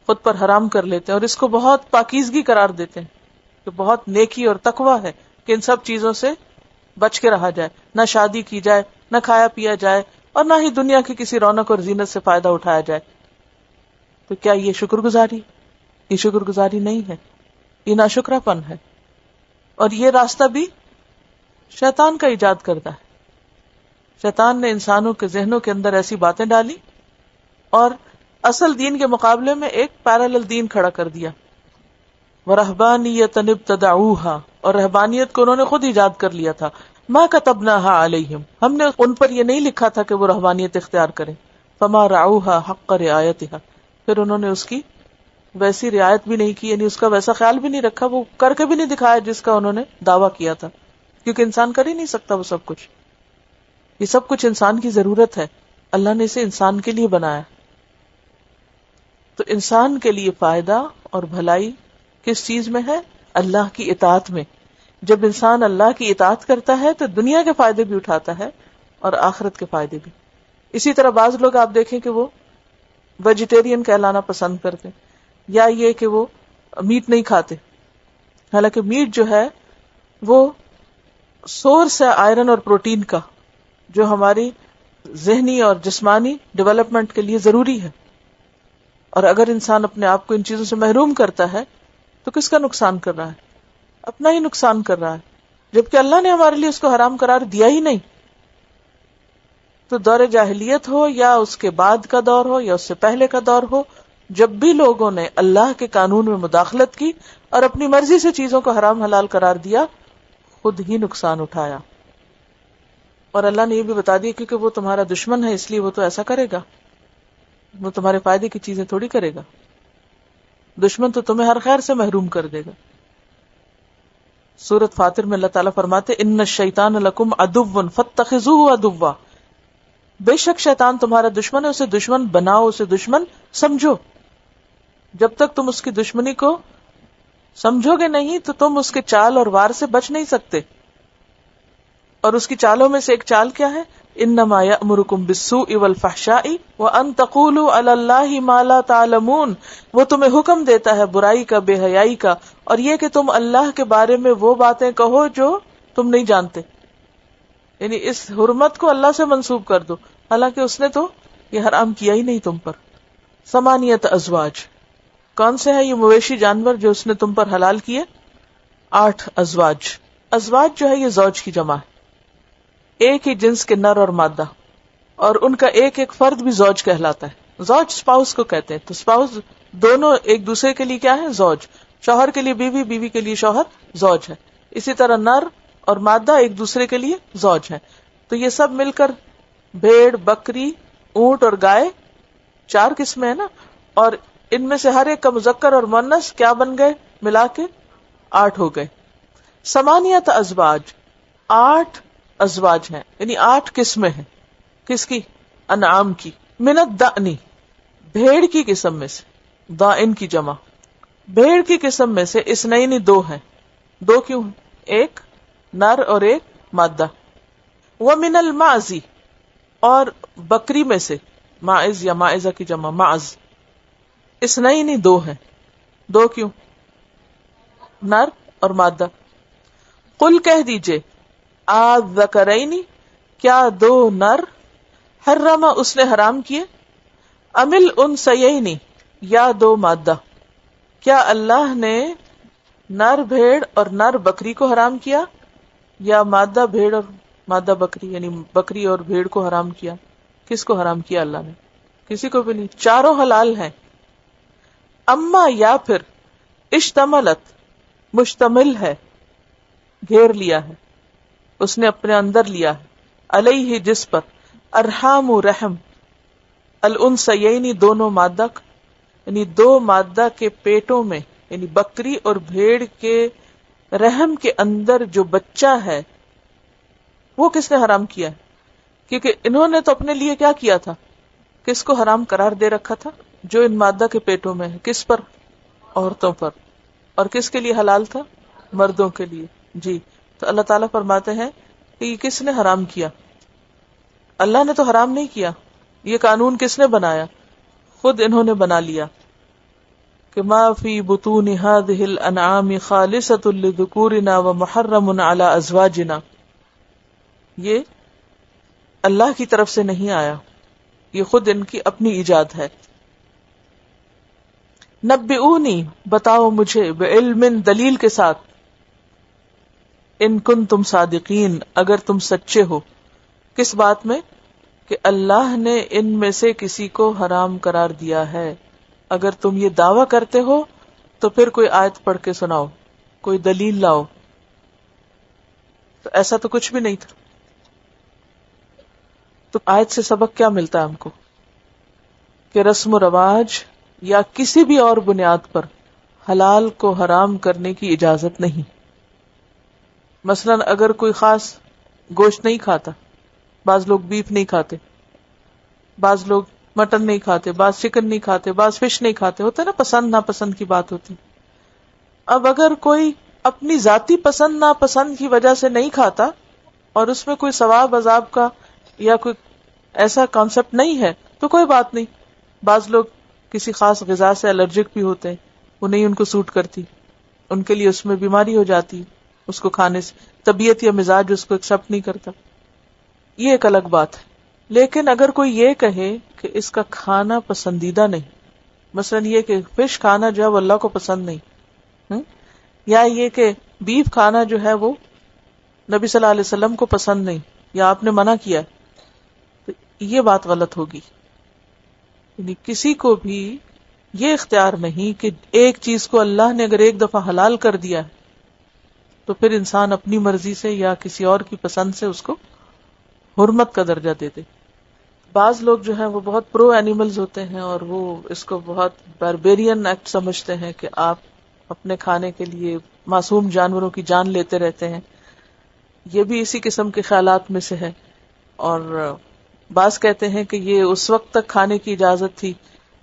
خود پر حرام کر لیتے ہیں اور اس کو بہت پاکیزگی قرار دیتے ہیں کہ بہت نیکی اور تقوی ہے کہ ان سب چیزوں سے بچ کے رہا جائے، نہ شادی کی جائے، نہ کھایا پیا جائے اور نہ ہی دنیا کی کسی رونق اور زینت سے فائدہ اٹھایا جائے، تو کیا یہ شکر گزاری؟ یہ شکر گزاری نہیں ہے، یہ ناشکرا پن ہے. اور یہ راستہ بھی شیطان کا ایجاد کرتا ہے. شیطان نے انسانوں کے ذہنوں کے اندر ایسی باتیں ڈالی اور اصل دین کے مقابلے میں ایک پیرالل دین کھڑا کر دیا. وَرَهْبَانِيَّةً ابْتَدَعُوهَا، اور رہبانیت کو انہوں نے خود ایجاد کر لیا تھا. مَا كَتَبْنَاهَا عَلَيْهِمْ، ہم نے ان پر یہ نہیں لکھا تھا کہ وہ رہبانیت اختیار کریں. فَمَا رَعَوْهَا حَقَّ رِعَایَتِهَا، پھر انہوں نے اس کی ویسی رعایت بھی نہیں کی، یعنی اس کا ویسا خیال بھی نہیں رکھا، وہ کر کے بھی نہیں دکھایا جس کا انہوں نے دعویٰ کیا تھا، کیونکہ انسان کر ہی نہیں سکتا وہ سب کچھ. یہ سب کچھ انسان کی ضرورت ہے، اللہ نے اسے انسان کے لیے بنایا. تو انسان کے لیے فائدہ اور بھلائی کس چیز میں ہے؟ اللہ کی اطاعت میں. جب انسان اللہ کی اطاعت کرتا ہے تو دنیا کے فائدے بھی اٹھاتا ہے اور آخرت کے فائدے بھی. اسی طرح بعض لوگ آپ دیکھیں کہ وہ ویجیٹیرین کہلانا پسند کرتے یا یہ کہ وہ میٹ نہیں کھاتے، حالانکہ میٹ جو ہے وہ سورس ہے آئرن اور پروٹین کا جو ہماری ذہنی اور جسمانی ڈیولپمنٹ کے لیے ضروری ہے. اور اگر انسان اپنے آپ کو ان چیزوں سے محروم کرتا ہے تو کس کا نقصان کر رہا ہے؟ اپنا ہی نقصان کر رہا ہے، جبکہ اللہ نے ہمارے لیے اس کو حرام قرار دیا ہی نہیں. تو دور جاہلیت ہو یا اس کے بعد کا دور ہو یا اس سے پہلے کا دور ہو، جب بھی لوگوں نے اللہ کے قانون میں مداخلت کی اور اپنی مرضی سے چیزوں کو حرام حلال قرار دیا، خود ہی نقصان اٹھایا. اور اللہ نے یہ بھی بتا دیا کیونکہ وہ تمہارا دشمن ہے اس لیے وہ تو ایسا کرے گا، وہ تمہارے فائدے کی چیزیں تھوڑی کرے گا. دشمن تو تمہیں ہر خیر سے محروم کر دے گا. سورۃ فاطر میں اللہ تعالیٰ فرماتے ان الشیطان لکم عدو فاتخذوہ عدوا، بے شک شیطان تمہارا دشمن ہے، اسے دشمن بناؤ، اسے دشمن سمجھو. جب تک تم اس کی دشمنی کو سمجھو گے نہیں تو تم اس کے چال اور وار سے بچ نہیں سکتے. اور اس کی چالوں میں سے ایک چال کیا ہے؟ انما یأمرکم بالسوء والفحشاء وان تقولوا علی اللہ ما لا تعلمون. وہ تمہیں حکم دیتا ہے برائی کا، بے حیائی کا، اور یہ کہ تم اللہ کے بارے میں وہ باتیں کہو جو تم نہیں جانتے. یعنی اس حرمت کو اللہ سے منسوب کر دو، حالانکہ اس نے تو یہ حرام کیا ہی نہیں تم پر. ثمانیت ازواج، کون سے ہیں یہ مویشی جانور جو اس نے تم پر حلال کیے؟ 8 ازواج. ازواج جو ہے یہ زوج کی جمع ہے، ایک ہی جنس کے نر اور مادہ، اور ان کا ایک ایک فرد بھی زوج کہلاتا ہے. زوج سپاؤس کو کہتے ہیں. تو سپاؤس دونوں ایک دوسرے کے لیے کیا ہے؟ زوج. شوہر کے لیے بیوی، بیوی کے لیے شوہر زوج ہے. اسی طرح نر اور مادہ ایک دوسرے کے لیے زوج ہے. تو یہ سب مل کر بھیڑ، بکری، اونٹ اور گائے 4 قسمیں ہیں نا، اور ان میں سے ہر ایک کا مذکر اور مؤنث کیا بن گئے؟ ملا کے 8 ہو گئے. ثمانیت ازواج، 8 ازواج ہیں، یعنی 8 قسمیں ہیں. کس کی؟ انعام کی. من الدأنی، بھیڑ کی قسم میں سے. دائن کی جمع. بھیڑ کی قسم میں سے اثنین 2 ہیں. 2 کیوں ہیں؟ ایک نر اور ایک مادہ. ومن المعز، اور بکری میں سے. ماعز یا ماعزہ کی جمع معز. اثنین 2 ہیں. 2 کیوں؟ نر اور مادہ. قل کہہ دیجئے، الذکرین، کیا 2 نر، حرم اس نے حرام کیے، ام الانثیین، یا 2 مادہ. کیا اللہ نے نر بھیڑ اور نر بکری کو حرام کیا، یا مادہ بھیڑ اور مادہ بکری، یعنی بکری اور بھیڑ کو حرام کیا؟ کس کو حرام کیا اللہ نے؟ کسی کو بھی نہیں. چاروں حلال ہیں. اما، یا پھر اشتملت، مشتمل ہے، گھیر لیا ہے، اس نے اپنے اندر لیا ہے، علیہ جس پر، ارحام رحم، الانثیین دونوں مادہ، یعنی 2 مادہ کے پیٹوں میں، یعنی بکری اور بھیڑ کے رحم کے اندر جو بچہ ہے وہ کس نے حرام کیا ہے؟ کیونکہ انہوں نے تو اپنے لیے کیا کیا تھا؟ کس کو حرام قرار دے رکھا تھا؟ جو ان مادہ کے پیٹوں میں ہے. کس پر؟ عورتوں پر. اور کس کے لیے حلال تھا؟ مردوں کے لیے. جی. تو اللہ تعالیٰ فرماتے ہیں کہ یہ کس نے حرام کیا؟ اللہ نے تو حرام نہیں کیا. یہ قانون کس نے بنایا؟ خود انہوں نے بنا لیا کہ ما فی بطون هذه الانعام خالصۃ لذکورنا ومحرم علی ازواجنا. یہ اللہ کی طرف سے نہیں آیا، یہ خود ان کی اپنی ایجاد ہے. نبئونی، بتاؤ مجھے، بعلم، دلیل کے ساتھ، ان کنتم صادقین، اگر تم سچے ہو. کس بات میں؟ کہ اللہ نے ان میں سے کسی کو حرام قرار دیا ہے. اگر تم یہ دعویٰ کرتے ہو تو پھر کوئی آیت پڑھ کے سناؤ، کوئی دلیل لاؤ. تو ایسا تو کچھ بھی نہیں تھا. تو آیت سے سبق کیا ملتا ہے ہم کو؟ کہ رسم و رواج یا کسی بھی اور بنیاد پر حلال کو حرام کرنے کی اجازت نہیں. مثلا اگر کوئی خاص گوشت نہیں کھاتا، بعض لوگ بیف نہیں کھاتے، بعض لوگ مٹن نہیں کھاتے، بعض چکن نہیں کھاتے، بعض فش نہیں کھاتے، ہوتا ہے نا، پسند ناپسند کی بات ہوتی. اب اگر کوئی اپنی ذاتی پسند ناپسند کی وجہ سے نہیں کھاتا اور اس میں کوئی ثواب عذاب کا یا کوئی ایسا کانسیپٹ نہیں ہے تو کوئی بات نہیں. بعض لوگ کسی خاص غذا سے الرجک بھی ہوتے ہیں، وہ نہیں ان کو سوٹ کرتی، ان کے لیے اس میں بیماری ہو جاتی اس کو کھانے سے، طبیعت یا مزاج اس کو ایکسپٹ نہیں کرتا، یہ ایک الگ بات ہے. لیکن اگر کوئی یہ کہے کہ اس کا کھانا پسندیدہ نہیں، مثلا یہ کہ فش کھانا جو ہے وہ اللہ کو پسند نہیں، یا یہ کہ بیف کھانا جو ہے وہ نبی صلی اللہ علیہ وسلم کو پسند نہیں، یا آپ نے منع کیا، تو یہ بات غلط ہوگی. یعنی کسی کو بھی یہ اختیار نہیں کہ ایک چیز کو اللہ نے اگر ایک دفعہ حلال کر دیا ہے تو پھر انسان اپنی مرضی سے یا کسی اور کی پسند سے اس کو حرمت کا درجہ دے دے. بعض لوگ جو ہیں وہ بہت پرو اینیملز ہوتے ہیں اور وہ اس کو بہت باربیرین ایکٹ سمجھتے ہیں کہ آپ اپنے کھانے کے لیے معصوم جانوروں کی جان لیتے رہتے ہیں. یہ بھی اسی قسم کے خیالات میں سے ہے. اور بعض کہتے ہیں کہ یہ اس وقت تک کھانے کی اجازت تھی،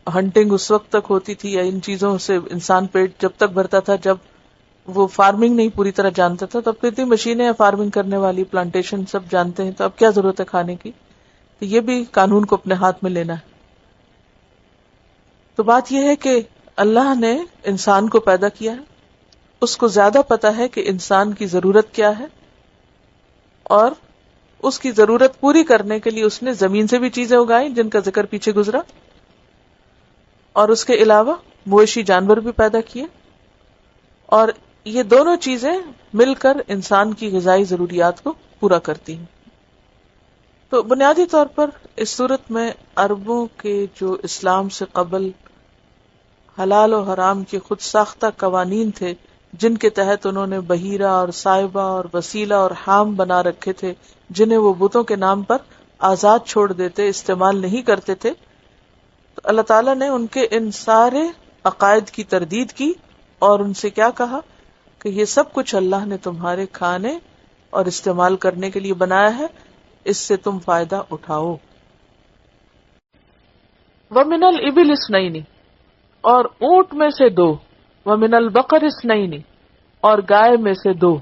ہنٹنگ اس وقت تک ہوتی تھی، یا ان چیزوں سے انسان پیٹ جب تک بھرتا تھا جب وہ فارمنگ نہیں پوری طرح جانتا تھا. تو اب کتنی مشینیں ہیں فارمنگ کرنے والی، پلانٹیشن سب جانتے ہیں، تو اب کیا ضرورت ہے کھانے کی. تو یہ بھی قانون کو اپنے ہاتھ میں لینا ہے. تو بات یہ ہے کہ اللہ نے انسان کو پیدا کیا ہے، اس کو زیادہ پتا ہے کہ انسان کی ضرورت کیا ہے، اور اس کی ضرورت پوری کرنے کے لیے اس نے زمین سے بھی چیزیں اگائیں جن کا ذکر پیچھے گزرا، اور اس کے علاوہ مویشی جانور بھی پیدا کیے، اور یہ دونوں چیزیں مل کر انسان کی غذائی ضروریات کو پورا کرتی ہیں. تو بنیادی طور پر اس صورت میں عربوں کے جو اسلام سے قبل حلال و حرام کے خود ساختہ قوانین تھے، جن کے تحت انہوں نے بحیرہ اور صائبہ اور وسیلہ اور حام بنا رکھے تھے، جنہیں وہ بتوں کے نام پر آزاد چھوڑ دیتے، استعمال نہیں کرتے تھے، تو اللہ تعالیٰ نے ان کے ان سارے عقائد کی تردید کی اور ان سے کیا کہا کہ یہ سب کچھ اللہ نے تمہارے کھانے اور استعمال کرنے کے لیے بنایا ہے، اس سے تم فائدہ اٹھاؤ. وَمِنَ الْإِبِلِ اثْنَيْنِ، اور اونٹ میں سے 2، وَمِنَ الْبَقَرِ اثْنَيْنِ، اور گائے میں سے 2.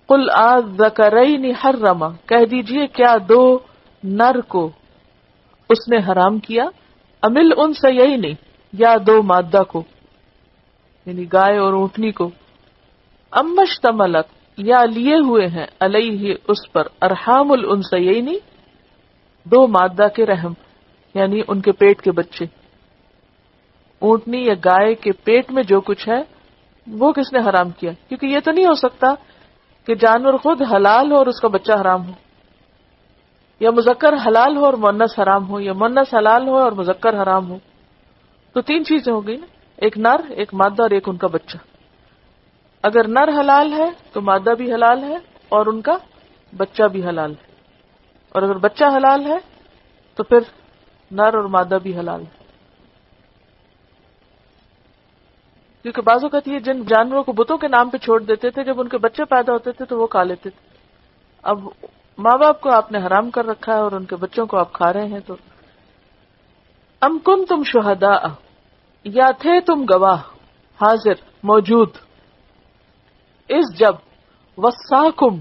قُلْ آذَّكَرَيْنِ حَرَّمَ، کہہ دیجئے کیا 2 نر کو اس نے حرام کیا، أَمِ الْأُنثَيَيْنِ، یا 2 مادہ کو، یعنی گائے اور اونٹنی کو، أَمَّا اشْتَمَلَتْ، یا لیے ہوئے ہیں، علیہ اس پر، ارحام الانثیین، 2 مادہ کے رحم، یعنی ان کے پیٹ کے بچے. اونٹنی یا گائے کے پیٹ میں جو کچھ ہے وہ کس نے حرام کیا؟ کیونکہ یہ تو نہیں ہو سکتا کہ جانور خود حلال ہو اور اس کا بچہ حرام ہو، یا مذکر حلال ہو اور مؤنث حرام ہو، یا مؤنث حلال ہو اور مذکر حرام ہو. تو 3 چیزیں ہو گئی نا، ایک نر، ایک مادہ اور ایک ان کا بچہ. اگر نر حلال ہے تو مادہ بھی حلال ہے اور ان کا بچہ بھی حلال ہے، اور اگر بچہ حلال ہے تو پھر نر اور مادہ بھی حلال ہے. کیونکہ بعض اوقات یہ جن جانوروں کو بتوں کے نام پہ چھوڑ دیتے تھے، جب ان کے بچے پیدا ہوتے تھے تو وہ کھا لیتے تھے. اب ماں باپ کو آپ نے حرام کر رکھا ہے اور ان کے بچوں کو آپ کھا رہے ہیں. تو ام کنتم شہداء، یا تھے تم گواہ، حاضر موجود، اس جب وصاکم،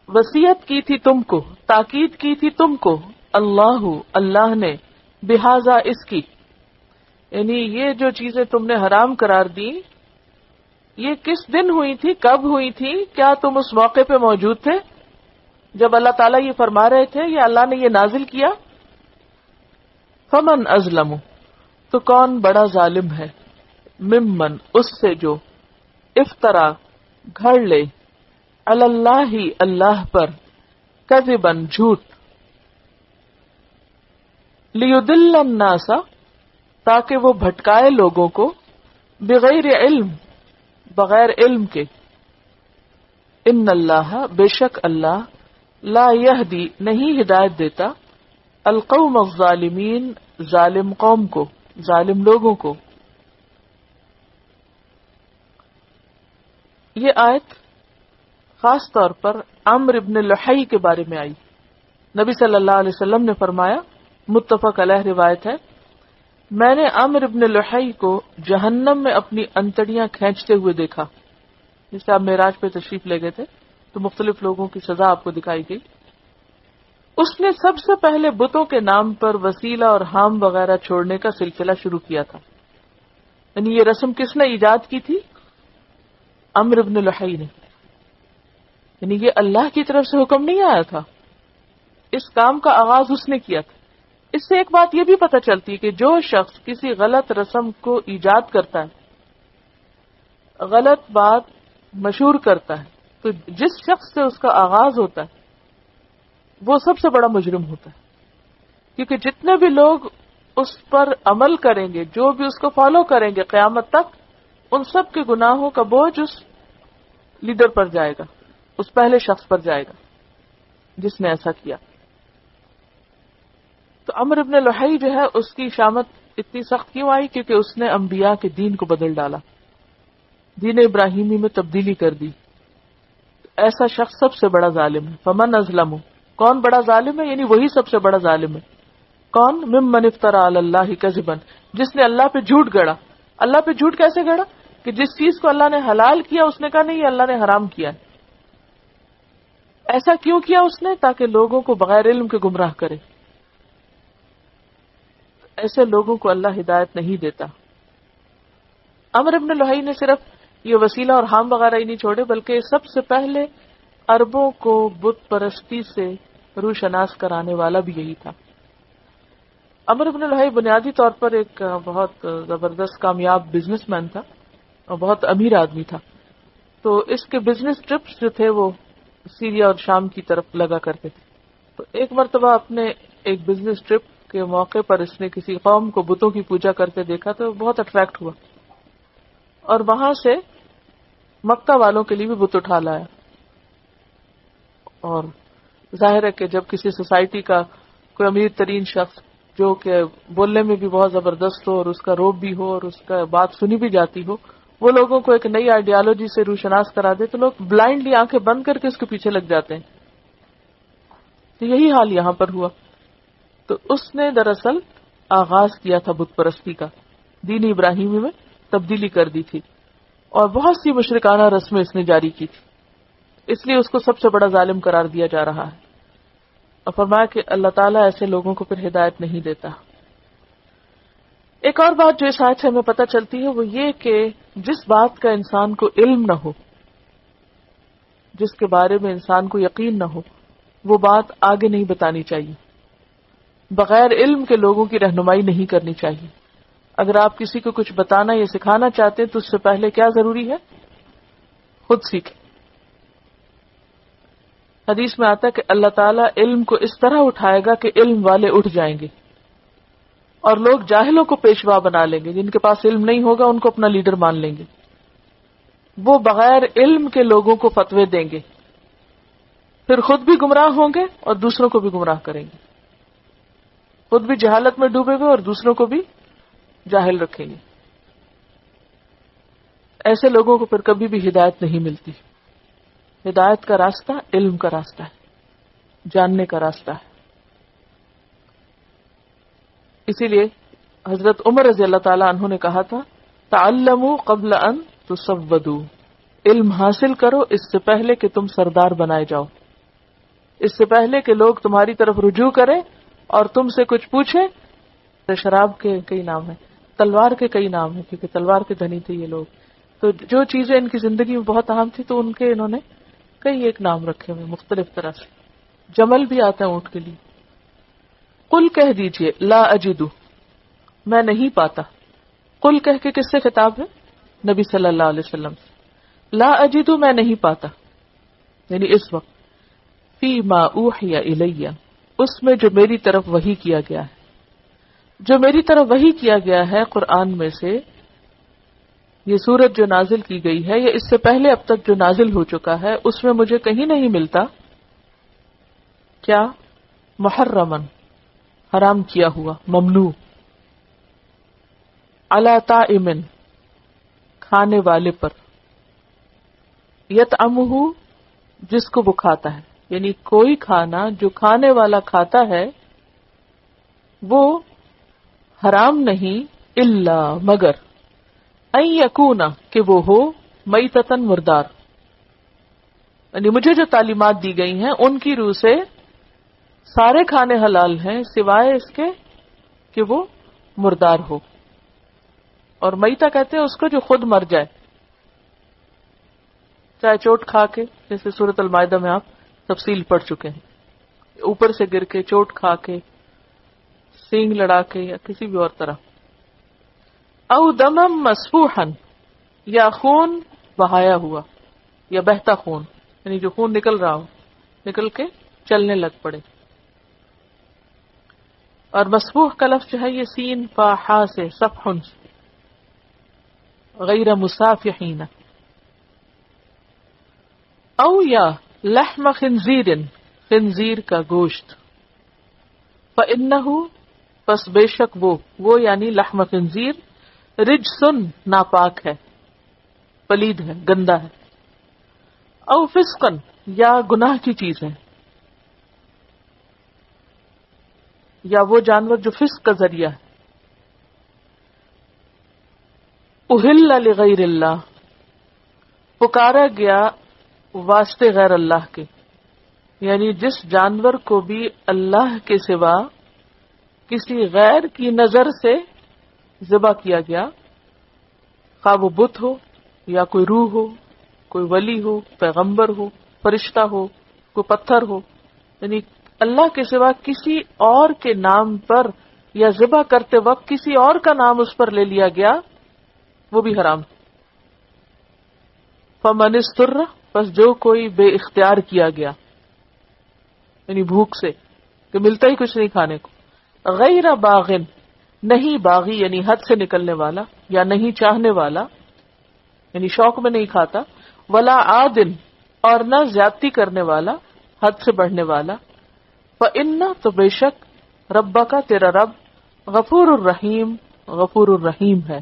وصیت کی تھی تم کو، تاکید کی تھی تم کو، اللہ، اللہ نے، بہذا، اس کی، یعنی یہ جو چیزیں تم نے حرام قرار دی یہ کس دن ہوئی تھی، کب ہوئی تھی، کیا تم اس موقع پہ موجود تھے جب اللہ تعالیٰ یہ فرما رہے تھے یا اللہ نے یہ نازل کیا؟ فمن ازلم، تو کون بڑا ظالم ہے، ممن، اس سے جو، افطرا، گھڑ لے، علی اللہ، اللہ پر، کذبن، جھوٹ، لیضل الناس، تاکہ وہ بھٹکائے لوگوں کو، بغیر علم، بغیر علم کے، ان اللہ، بے شک اللہ، لا یہدی، نہیں ہدایت دیتا، القوم الظالمین، ظالم قوم کو، ظالم لوگوں کو. یہ آیت خاص طور پر عمرو بن لحی کے بارے میں آئی. نبی صلی اللہ علیہ وسلم نے فرمایا، متفق علیہ روایت ہے، میں نے عمرو بن لحی کو جہنم میں اپنی انتڑیاں کھینچتے ہوئے دیکھا. جیسے آپ معراج پہ تشریف لے گئے تھے تو مختلف لوگوں کی سزا آپ کو دکھائی گئی. اس نے سب سے پہلے بتوں کے نام پر وسیلہ اور حام وغیرہ چھوڑنے کا سلسلہ شروع کیا تھا. یعنی یہ رسم کس نے ایجاد کی تھی؟ عمرو بن لحی نے. یعنی یہ اللہ کی طرف سے حکم نہیں آیا تھا، اس کام کا آغاز اس نے کیا تھا. اس سے ایک بات یہ بھی پتہ چلتی ہے کہ جو شخص کسی غلط رسم کو ایجاد کرتا ہے، غلط بات مشہور کرتا ہے، تو جس شخص سے اس کا آغاز ہوتا ہے وہ سب سے بڑا مجرم ہوتا ہے. کیونکہ جتنے بھی لوگ اس پر عمل کریں گے، جو بھی اس کو فالو کریں گے قیامت تک، ان سب کے گناہوں کا بوجھ اس لیڈر پر جائے گا، اس پہلے شخص پر جائے گا جس نے ایسا کیا. تو عمرو بن لحی جو ہے، اس کی شامت اتنی سخت کیوں آئی؟ کیونکہ اس نے انبیاء کے دین کو بدل ڈالا، دین ابراہیمی میں تبدیلی کر دی. ایسا شخص سب سے بڑا ظالم ہے. فمن ازلم، کون بڑا ظالم ہے؟ یعنی وہی سب سے بڑا ظالم ہے. کون؟ ممن افترا علی اللہ کذبا، جس نے اللہ پہ جھوٹ گڑا. اللہ پہ جھوٹ کیسے گڑا؟ کہ جس چیز کو اللہ نے حلال کیا اس نے کہا نہیں یہ اللہ نے حرام کیا ہے. ایسا کیوں کیا اس نے؟ تاکہ لوگوں کو بغیر علم کے گمراہ کرے. ایسے لوگوں کو اللہ ہدایت نہیں دیتا. عمرو بن لحی نے صرف یہ وسیلہ اور حام وغیرہ ہی نہیں چھوڑے، بلکہ سب سے پہلے عربوں کو بت پرستی سے روشناس کرانے والا بھی یہی تھا. عمرو بن لحی بنیادی طور پر ایک بہت زبردست کامیاب بزنس مین تھا اور بہت امیر آدمی تھا. تو اس کے بزنس ٹرپس جو تھے وہ سیریا اور شام کی طرف لگا کرتے تھے. تو ایک مرتبہ اپنے ایک بزنس ٹرپ کے موقع پر اس نے کسی قوم کو بتوں کی پوجا کرتے دیکھا تو بہت اٹریکٹ ہوا اور وہاں سے مکہ والوں کے لیے بھی بت اٹھا لایا. اور ظاہر ہے کہ جب کسی سوسائٹی کا کوئی امیر ترین شخص جو کہ بولنے میں بھی بہت زبردست ہو اور اس کا روب بھی ہو اور اس کا بات سنی بھی جاتی ہو، وہ لوگوں کو ایک نئی آئیڈیالوجی سے روشناس کرا دے تو لوگ بلائنڈلی آنکھیں بند کر کے اس کے پیچھے لگ جاتے ہیں. تو یہی حال یہاں پر ہوا. تو اس نے دراصل آغاز کیا تھا بت پرستی کا، دین ابراہیمی میں تبدیلی کر دی تھی اور بہت سی مشرکانہ رسمیں اس نے جاری کی تھی. اس لیے اس کو سب سے بڑا ظالم قرار دیا جا رہا ہے. اور فرمایا کہ اللہ تعالیٰ ایسے لوگوں کو پھر ہدایت نہیں دیتا. ایک اور بات جو اس آیت سے ہمیں پتہ چلتی ہے وہ یہ کہ جس بات کا انسان کو علم نہ ہو، جس کے بارے میں انسان کو یقین نہ ہو، وہ بات آگے نہیں بتانی چاہیے. بغیر علم کے لوگوں کی رہنمائی نہیں کرنی چاہیے. اگر آپ کسی کو کچھ بتانا یا سکھانا چاہتے ہیں تو اس سے پہلے کیا ضروری ہے؟ خود سیکھیں. حدیث میں آتا ہے کہ اللہ تعالیٰ علم کو اس طرح اٹھائے گا کہ علم والے اٹھ جائیں گے اور لوگ جاہلوں کو پیشوا بنا لیں گے. جن کے پاس علم نہیں ہوگا ان کو اپنا لیڈر مان لیں گے. وہ بغیر علم کے لوگوں کو فتوے دیں گے، پھر خود بھی گمراہ ہوں گے اور دوسروں کو بھی گمراہ کریں گے. خود بھی جہالت میں ڈوبے ہوئے اور دوسروں کو بھی جاہل رکھیں گے. ایسے لوگوں کو پھر کبھی بھی ہدایت نہیں ملتی. ہدایت کا راستہ علم کا راستہ ہے، جاننے کا راستہ ہے. اسی لیے حضرت عمر رضی اللہ تعالی عنہ نے کہا تھا تعلموا قبل ان تسودوا، علم حاصل کرو اس سے پہلے کہ تم سردار بنائے جاؤ، اس سے پہلے کہ لوگ تمہاری طرف رجوع کریں اور تم سے کچھ پوچھیں. شراب کے کئی نام ہیں، تلوار کے کئی نام ہیں کیونکہ تلوار کے دھنی تھے یہ لوگ. تو جو چیزیں ان کی زندگی میں بہت اہم تھی تو ان کے انہوں نے کئی ایک نام رکھے ہوئے مختلف طرح سے. جمل بھی آتا ہے اونٹ کے لیے. قل کہہ دیجئے لا اجدو، میں نہیں پاتا. قل کہہ کے کس سے خطاب ہے؟ نبی صلی اللہ علیہ وسلم. لا اجدو، میں نہیں پاتا، یعنی اس وقت فی ما اوحی الیہ، اس میں جو میری طرف وحی کیا گیا ہے. جو میری طرف وحی کیا گیا ہے قرآن میں سے، یہ سورت جو نازل کی گئی ہے یا اس سے پہلے اب تک جو نازل ہو چکا ہے، اس میں مجھے کہیں نہیں ملتا کیا محرمن، حرام کیا ہوا، ممنوع، علی طائمن، کھانے والے پر، یطعمہ، جس کو وہ کھاتا ہے. یعنی کوئی کھانا جو کھانے والا کھاتا ہے وہ حرام نہیں، الا مگر، ان یکون، کہ وہ ہو، میتتن، مردار. یعنی مجھے جو تعلیمات دی گئی ہیں ان کی روح سے سارے کھانے حلال ہیں سوائے اس کے کہ وہ مردار ہو. اور میتہ کہتے ہیں اس کو جو خود مر جائے، چاہے چوٹ کھا کے، جیسے سورۃ المائدہ میں آپ تفصیل پڑھ چکے ہیں، اوپر سے گر کے، چوٹ کھا کے، سینگ لڑا کے، یا کسی بھی اور طرح. او دمم مسفوحا، یا خون بہایا ہوا یا بہتا خون، یعنی جو خون نکل رہا ہو، نکل کے چلنے لگ پڑے. اور مسفوح کا لفظ جو ہے یہ سین فا حا سے، صفحن سے، غیر مسافحین. او یا لحم خنزیر، خنزیر کا گوشت. فإنہ، پس بے شک وہ یعنی لحم خنزیر، رجسن، ناپاک ہے، پلید ہے، گندا ہے. او فسقن، یا گناہ کی چیز ہے. یا وہ جانور جو فسق کا ذریعہ ہے. اہل لغیر اللہ، پکارا گیا واسطے غیر اللہ کے، یعنی جس جانور کو بھی اللہ کے سوا کسی غیر کی نظر سے ذبح کیا گیا، خواہ وہ بت ہو یا کوئی روح ہو، کوئی ولی ہو، پیغمبر ہو، فرشتہ ہو، کوئی پتھر ہو، یعنی اللہ کے سوا کسی اور کے نام پر یا ذبح کرتے وقت کسی اور کا نام اس پر لے لیا گیا، وہ بھی حرام. فمن استر، بس جو کوئی بے اختیار کیا گیا، یعنی بھوک سے کہ ملتا ہی کچھ نہیں کھانے کو، غیر باغن، نہیں باغی یعنی حد سے نکلنے والا یا نہیں چاہنے والا یعنی شوق میں نہیں کھاتا، ولا عادن، اور نہ زیادتی کرنے والا، حد سے بڑھنے والا، فإن، تو بے شک، ربک، تیرا رب، غفور الرحیم، غفور الرحیم ہے،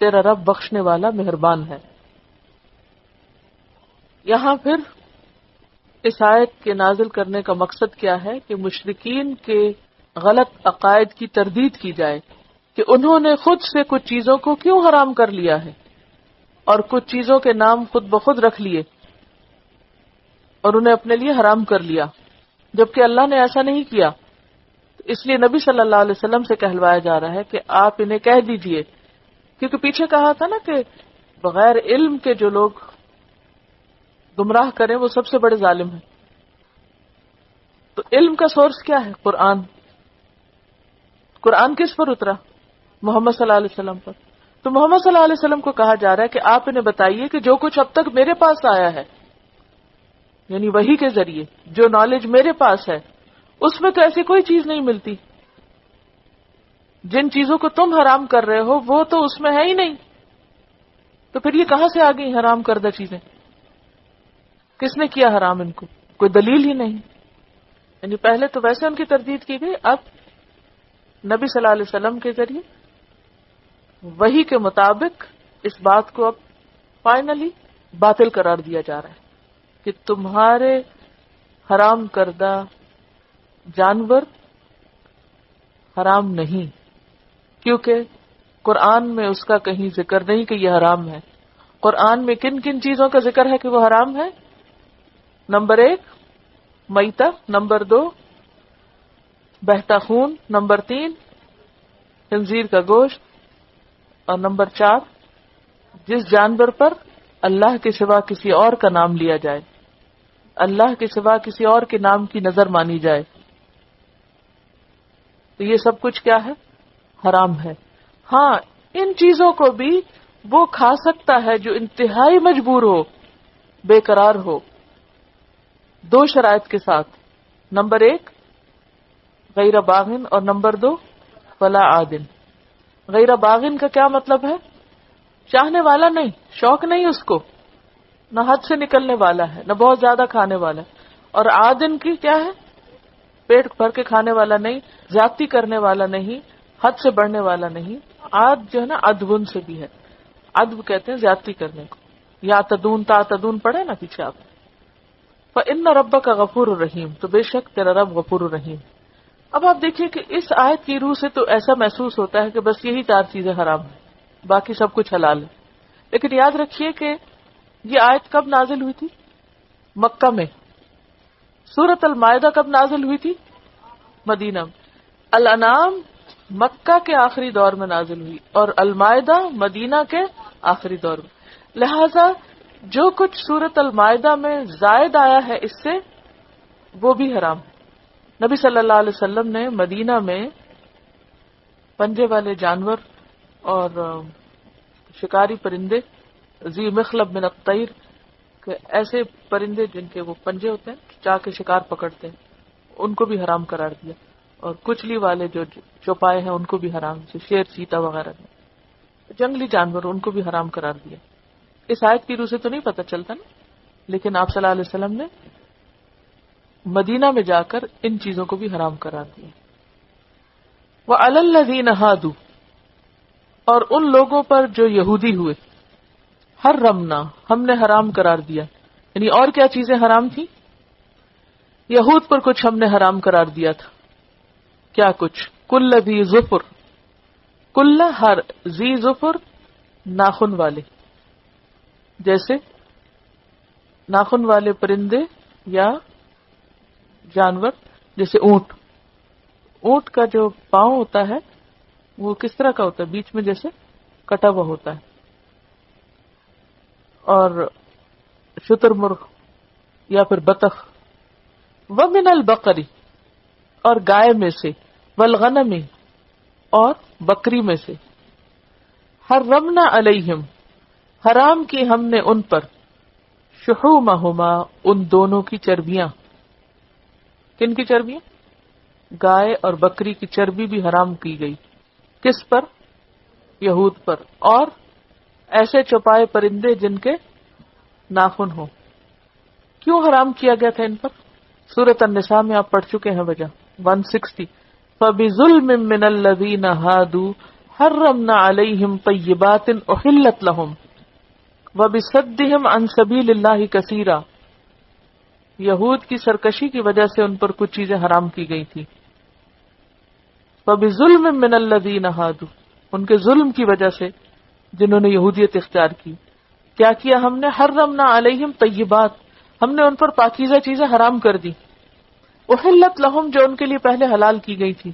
تیرا رب بخشنے والا مہربان ہے. یہاں پھر اس آیت کے نازل کرنے کا مقصد کیا ہے کہ مشرکین کے غلط عقائد کی تردید کی جائے کہ انہوں نے خود سے کچھ چیزوں کو کیوں حرام کر لیا ہے اور کچھ چیزوں کے نام خود بخود رکھ لیے اور انہیں اپنے لیے حرام کر لیا، جبکہ اللہ نے ایسا نہیں کیا. اس لیے نبی صلی اللہ علیہ وسلم سے کہلوایا جا رہا ہے کہ آپ انہیں کہہ دیجئے، کیونکہ پیچھے کہا تھا نا کہ بغیر علم کے جو لوگ گمراہ کریں وہ سب سے بڑے ظالم ہیں. تو علم کا سورس کیا ہے؟ قرآن. قرآن کس پر اترا؟ محمد صلی اللہ علیہ وسلم پر. تو محمد صلی اللہ علیہ وسلم کو کہا جا رہا ہے کہ آپ انہیں بتائیے کہ جو کچھ اب تک میرے پاس آیا ہے، یعنی وحی کے ذریعے جو نالج میرے پاس ہے، اس میں تو ایسی کوئی چیز نہیں ملتی. جن چیزوں کو تم حرام کر رہے ہو وہ تو اس میں ہے ہی نہیں، تو پھر یہ کہاں سے آ گئی حرام کردہ چیزیں؟ کس نے کیا حرام ان کو؟ کوئی دلیل ہی نہیں. یعنی پہلے تو ویسے ان کی تردید کی گئی، اب نبی صلی اللہ علیہ وسلم کے ذریعے وحی کے مطابق اس بات کو اب فائنلی باطل قرار دیا جا رہا ہے کہ تمہارے حرام کردہ جانور حرام نہیں، کیونکہ قرآن میں اس کا کہیں ذکر نہیں کہ یہ حرام ہے. قرآن میں کن کن چیزوں کا ذکر ہے کہ وہ حرام ہے؟ نمبر 1 میتہ، نمبر 2 بہتا خون، نمبر 3 خنزیر کا گوشت، اور نمبر 4 جس جانور پر اللہ کے سوا کسی اور کا نام لیا جائے، اللہ کے سوا کسی اور کے نام کی نظر مانی جائے، تو یہ سب کچھ کیا ہے؟ حرام ہے. ہاں ان چیزوں کو بھی وہ کھا سکتا ہے جو انتہائی مجبور ہو، بے قرار ہو، 2 شرائط کے ساتھ. نمبر 1 غیر باغن، اور نمبر 2 ولا عادن. غیر باغن کا کیا مطلب ہے؟ چاہنے والا نہیں، شوق نہیں اس کو، نہ حد سے نکلنے والا ہے، نہ بہت زیادہ کھانے والا ہے. اور عادن کی کیا ہے؟ پیٹ بھر کے کھانے والا نہیں، زیادتی کرنے والا نہیں، حد سے بڑھنے والا نہیں. عاد جو ہے نا ادون سے بھی ہے، ادب کہتے ہیں زیادتی کرنے کو. یا تدون تا تدون پڑھے نا پیچھے آپ. فإن ربک غفور الرحیم، تو بے شک تیرا رب غفور الرحیم. اب آپ دیکھیے کہ اس آیت کی روح سے تو ایسا محسوس ہوتا ہے کہ بس یہی 4 چیزیں حرام ہیں، باقی سب کچھ حلال ہے. لیکن یاد رکھیے کہ یہ آیت کب نازل ہوئی تھی؟ مکہ میں. سورۃ المائدہ کب نازل ہوئی تھی؟ مدینہ میں. الانعام مکہ کے آخری دور میں نازل ہوئی اور المائدہ مدینہ کے آخری دور میں. لہذا جو کچھ سورۃ المائدہ میں زائد آیا ہے اس سے وہ بھی حرام ہے. نبی صلی اللہ علیہ وسلم نے مدینہ میں پنجے والے جانور اور شکاری پرندے، ذی مخلب من الطیر، کہ ایسے پرندے جن کے وہ پنجے ہوتے ہیں چاہ کے شکار پکڑتے ہیں، ان کو بھی حرام قرار دیا. اور کچلی والے جو چوپائے ہیں ان کو بھی حرام، جیسے شیر، چیتا وغیرہ جنگلی جانور، ان کو بھی حرام قرار دیا. اس آیت کی روح سے تو نہیں پتہ چلتا نا، لیکن آپ صلی اللہ علیہ وسلم نے مدینہ میں جا کر ان چیزوں کو بھی حرام قرار دیا. وَعَلَى الَّذِينَ هَادُوا، اور ان لوگوں پر جو یہودی ہوئے، حرمنا، ہم نے حرام قرار دیا. یعنی اور کیا چیزیں حرام تھیں؟ یہود پر کچھ ہم نے حرام قرار دیا تھا. کیا کچھ، کل ذی ظفر، کل ہر، ذی ظفر ناخن والے، جیسے ناخن والے پرندے یا جانور، جیسے اونٹ. اونٹ کا جو پاؤں ہوتا ہے وہ کس طرح کا ہوتا ہے؟ بیچ میں جیسے کٹا ہوا ہوتا ہے. اور شتر مرغ یا پھر بطخ. ومن البقری، اور گائے میں سے، والغنم، اور بکری میں سے. حرمنا علیہم، حرام کی ہم نے ان پر، شحومہما، ان دونوں کی چربیاں. کن کی چربیاں؟ گائے اور بکری کی چربی بھی حرام کی گئی. کس پر؟ یہود پر. اور ایسے چوپائے پرندے جن کے ناخن ہوں. کیوں حرام کیا گیا تھا ان پر؟ سورۃ النساء میں آپ پڑھ چکے ہیں وجہ 160. فَبِظُلْمٍ مِّنَ الَّذِينَ هَادُوا حَرَّمْنَا عَلَيْهِمْ طَيِّبَاتٍ أُحِلَّتْ لَهُمْ وَبِصَدِّهِمْ عَن سَبِيلِ اللَّهِ كَثِيرًا. یہود کی سرکشی کی وجہ سے ان پر کچھ چیزیں حرام کی گئی تھی. فَبِظُلْمٍ مِّنَ الَّذِينَ هَادُوا، ان کے ظلم کی وجہ سے جنہوں نے یہودیت اختیار کی. کیا کیا ہم نے؟ حرمنا علیہم طیبات، ہم نے ان پر پاکیزہ چیزیں حرام کر دی. احلت لہم، جو ان کے لیے پہلے حلال کی گئی تھی.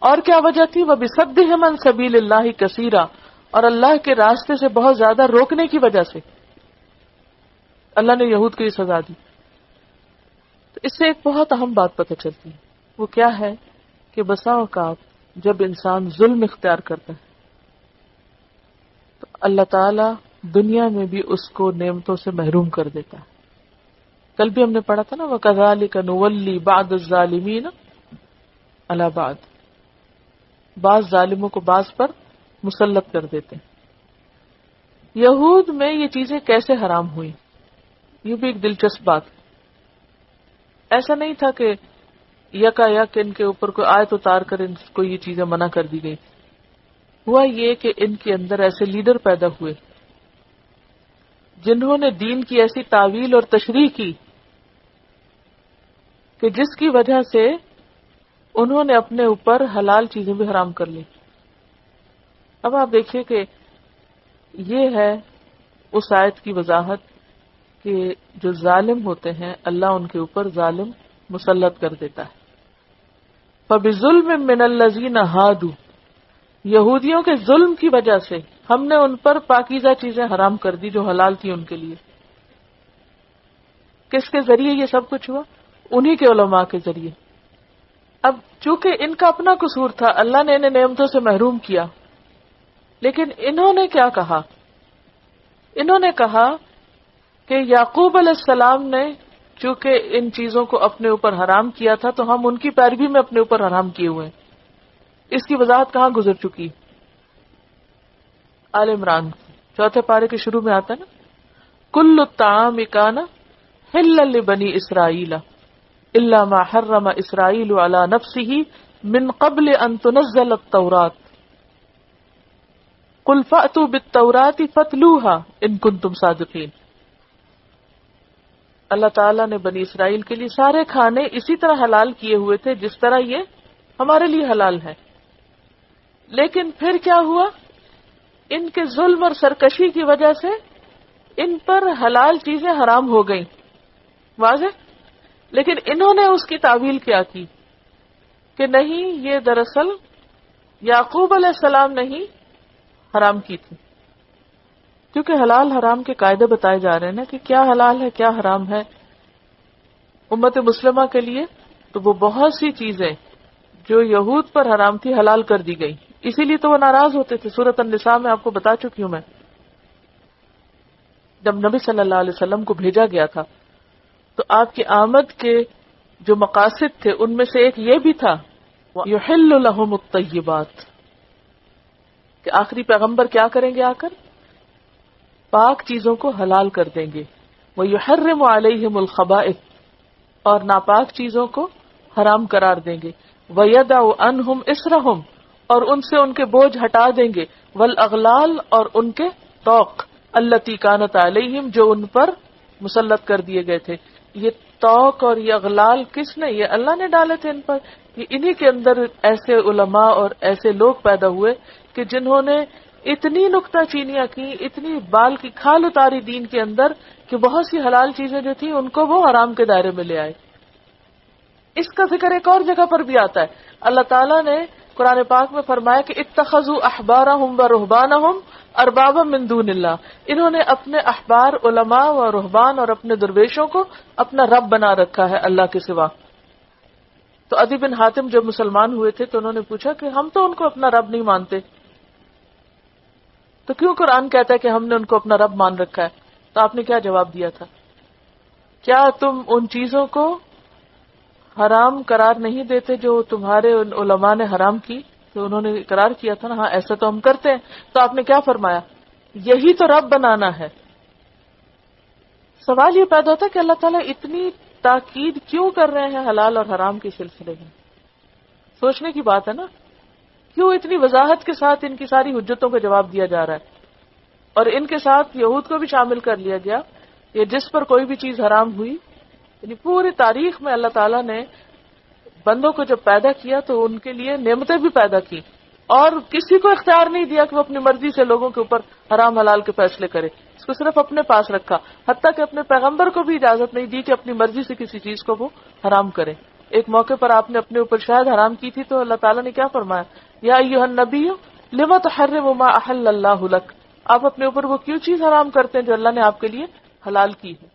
اور کیا وجہ تھی؟ وبصدہم عن سبیل اللہ کثیرا، اور اللہ کے راستے سے بہت زیادہ روکنے کی وجہ سے اللہ نے یہود کو یہ سزا دی. تو اس سے ایک بہت اہم بات پتہ چلتی ہے. وہ کیا ہے کہ بسا اوقات جب انسان ظلم اختیار کرتا ہے تو اللہ تعالی دنیا میں بھی اس کو نعمتوں سے محروم کر دیتا ہے. کل بھی ہم نے پڑھا تھا نا، وَكَذَلِكَ نُوَلِّي بَعْضَ الظَّالِمِينَ عَلَى بَعْضٍ، بعض ظالموں کو بعض پر مسلط کر دیتے ہیں. یہود میں یہ چیزیں کیسے حرام ہوئی، یہ بھی ایک دلچسپ بات ہے. ایسا نہیں تھا کہ یکا یک ان کے اوپر کوئی آیت اتار کر ان کو یہ چیزیں منع کر دی گئی. ہوا یہ کہ ان کے اندر ایسے لیڈر پیدا ہوئے جنہوں نے دین کی ایسی تعویل اور تشریح کی کہ جس کی وجہ سے انہوں نے اپنے اوپر حلال چیزیں بھی حرام کر لی. اب آپ دیکھیے کہ یہ ہے اس آیت کی وضاحت کہ جو ظالم ہوتے ہیں اللہ ان کے اوپر ظالم مسلط کر دیتا ہے. فَبِظُلْمٍ مِّنَ الَّذِينَ هَادُوا، یہودیوں کے ظلم کی وجہ سے ہم نے ان پر پاکیزہ چیزیں حرام کر دی جو حلال تھی ان کے لیے. کس کے ذریعے یہ سب کچھ ہوا؟ انہی کے علماء کے ذریعے. اب چونکہ ان کا اپنا قصور تھا، اللہ نے انہیں نعمتوں سے محروم کیا، لیکن انہوں نے کیا کہا؟ انہوں نے کہا کہ یعقوب علیہ السلام نے چونکہ ان چیزوں کو اپنے اوپر حرام کیا تھا تو ہم ان کی پیروی میں اپنے اوپر حرام کیے ہوئے ہیں. اس کی وضاحت کہاں گزر چکی؟ آل عمران 4 پارے کے شروع میں آتا ہے نا، کل الطعام کان حلا لبنی اسرائیل الا ما حرم اسرائیل علی نفسہ من قبل ان تنزل التوراۃ قل فأتوا بالتوراۃ فاتلوها ان کنتم صادقین. اللہ تعالیٰ نے بنی اسرائیل کے لیے سارے کھانے اسی طرح حلال کیے ہوئے تھے جس طرح یہ ہمارے لیے حلال ہے. لیکن پھر کیا ہوا؟ ان کے ظلم اور سرکشی کی وجہ سے ان پر حلال چیزیں حرام ہو گئیں. واضح؟ لیکن انہوں نے اس کی تعویل کیا کی کہ نہیں، یہ دراصل یعقوب علیہ السلام نے ہی حرام کی تھی. کیونکہ حلال حرام کے قاعدے بتائے جا رہے ہیں نا کہ کیا حلال ہے کیا حرام ہے امت مسلمہ کے لیے. تو وہ بہت سی چیزیں جو یہود پر حرام تھی حلال کر دی گئی. اسی لیے تو وہ ناراض ہوتے تھے. سورۃ النساء میں آپ کو بتا چکی ہوں میں، جب نبی صلی اللہ علیہ وسلم کو بھیجا گیا تھا تو آپ کی آمد کے جو مقاصد تھے ان میں سے ایک یہ بھی تھا یحل لہم الطیبات، کہ آخری پیغمبر کیا کریں گے؟ آ کر پاک چیزوں کو حلال کر دیں گے. وَيُحَرِّمُ عَلَيْهِمُ الْخَبَائِثَ، اور ناپاک چیزوں کو حرام قرار دیں گے. وَيَدَعُ عَنْهُمْ إِصْرَهُمْ، اور ان سے ان کے بوجھ ہٹا دیں گے. وَالْأَغْلَالَ، اور ان کے طوق. الَّتِي كَانَتْ عَلَيْهِمْ، جو ان پر مسلط کر دیے گئے تھے. یہ طوق اور یہ اغلال کس نے؟ یہ اللہ نے ڈالے تھے ان پر. کہ انہی کے اندر ایسے علماء اور ایسے لوگ پیدا ہوئے کہ جنہوں نے اتنی نکتہ چینیاں کی، اتنی بال کی کھال اتاری دین کے اندر کہ بہت سی حلال چیزیں جو تھیں ان کو وہ حرام کے دائرے میں لے آئے. اس کا ذکر ایک اور جگہ پر بھی آتا ہے. اللہ تعالیٰ نے قرآن پاک میں فرمایا کہ اتخذوا احبارہم و رہبانہم اربابا من دون اللہ، انہوں نے اپنے احبار، علماء و رہبان اور اپنے درویشوں کو اپنا رب بنا رکھا ہے اللہ کے سوا. تو عدی بن حاتم جب مسلمان ہوئے تھے تو انہوں نے پوچھا کہ ہم تو ان کو اپنا رب نہیں مانتے، تو کیوں قرآن کہتا ہے کہ ہم نے ان کو اپنا رب مان رکھا ہے؟ تو آپ نے کیا جواب دیا تھا؟ کیا تم ان چیزوں کو حرام قرار نہیں دیتے جو تمہارے ان علماء نے حرام کی؟ تو انہوں نے اقرار کیا تھا نا، ہاں ایسا تو ہم کرتے ہیں. تو آپ نے کیا فرمایا؟ یہی تو رب بنانا ہے. سوال یہ پیدا ہوتا ہے کہ اللہ تعالیٰ اتنی تاکید کیوں کر رہے ہیں حلال اور حرام کے سلسلے میں؟ سوچنے کی بات ہے نا. کیوں اتنی وضاحت کے ساتھ ان کی ساری حجتوں کا جواب دیا جا رہا ہے؟ اور ان کے ساتھ یہود کو بھی شامل کر لیا گیا. یہ جس پر کوئی بھی چیز حرام ہوئی، یعنی پوری تاریخ میں اللہ تعالیٰ نے بندوں کو جب پیدا کیا تو ان کے لیے نعمتیں بھی پیدا کی، اور کسی کو اختیار نہیں دیا کہ وہ اپنی مرضی سے لوگوں کے اوپر حرام حلال کے فیصلے کرے. اس کو صرف اپنے پاس رکھا، حتیٰ کہ اپنے پیغمبر کو بھی اجازت نہیں دی کہ اپنی مرضی سے کسی چیز کو وہ حرام کرے. ایک موقع پر آپ نے اپنے اوپر شاید حرام کی تھی تو اللہ تعالیٰ نے کیا فرمایا؟ یا ایھا النبی لما تحرم ما احل اللہ لک، آپ اپنے اوپر وہ کیوں چیز حرام کرتے ہیں جو اللہ نے آپ کے لیے حلال کی ہے.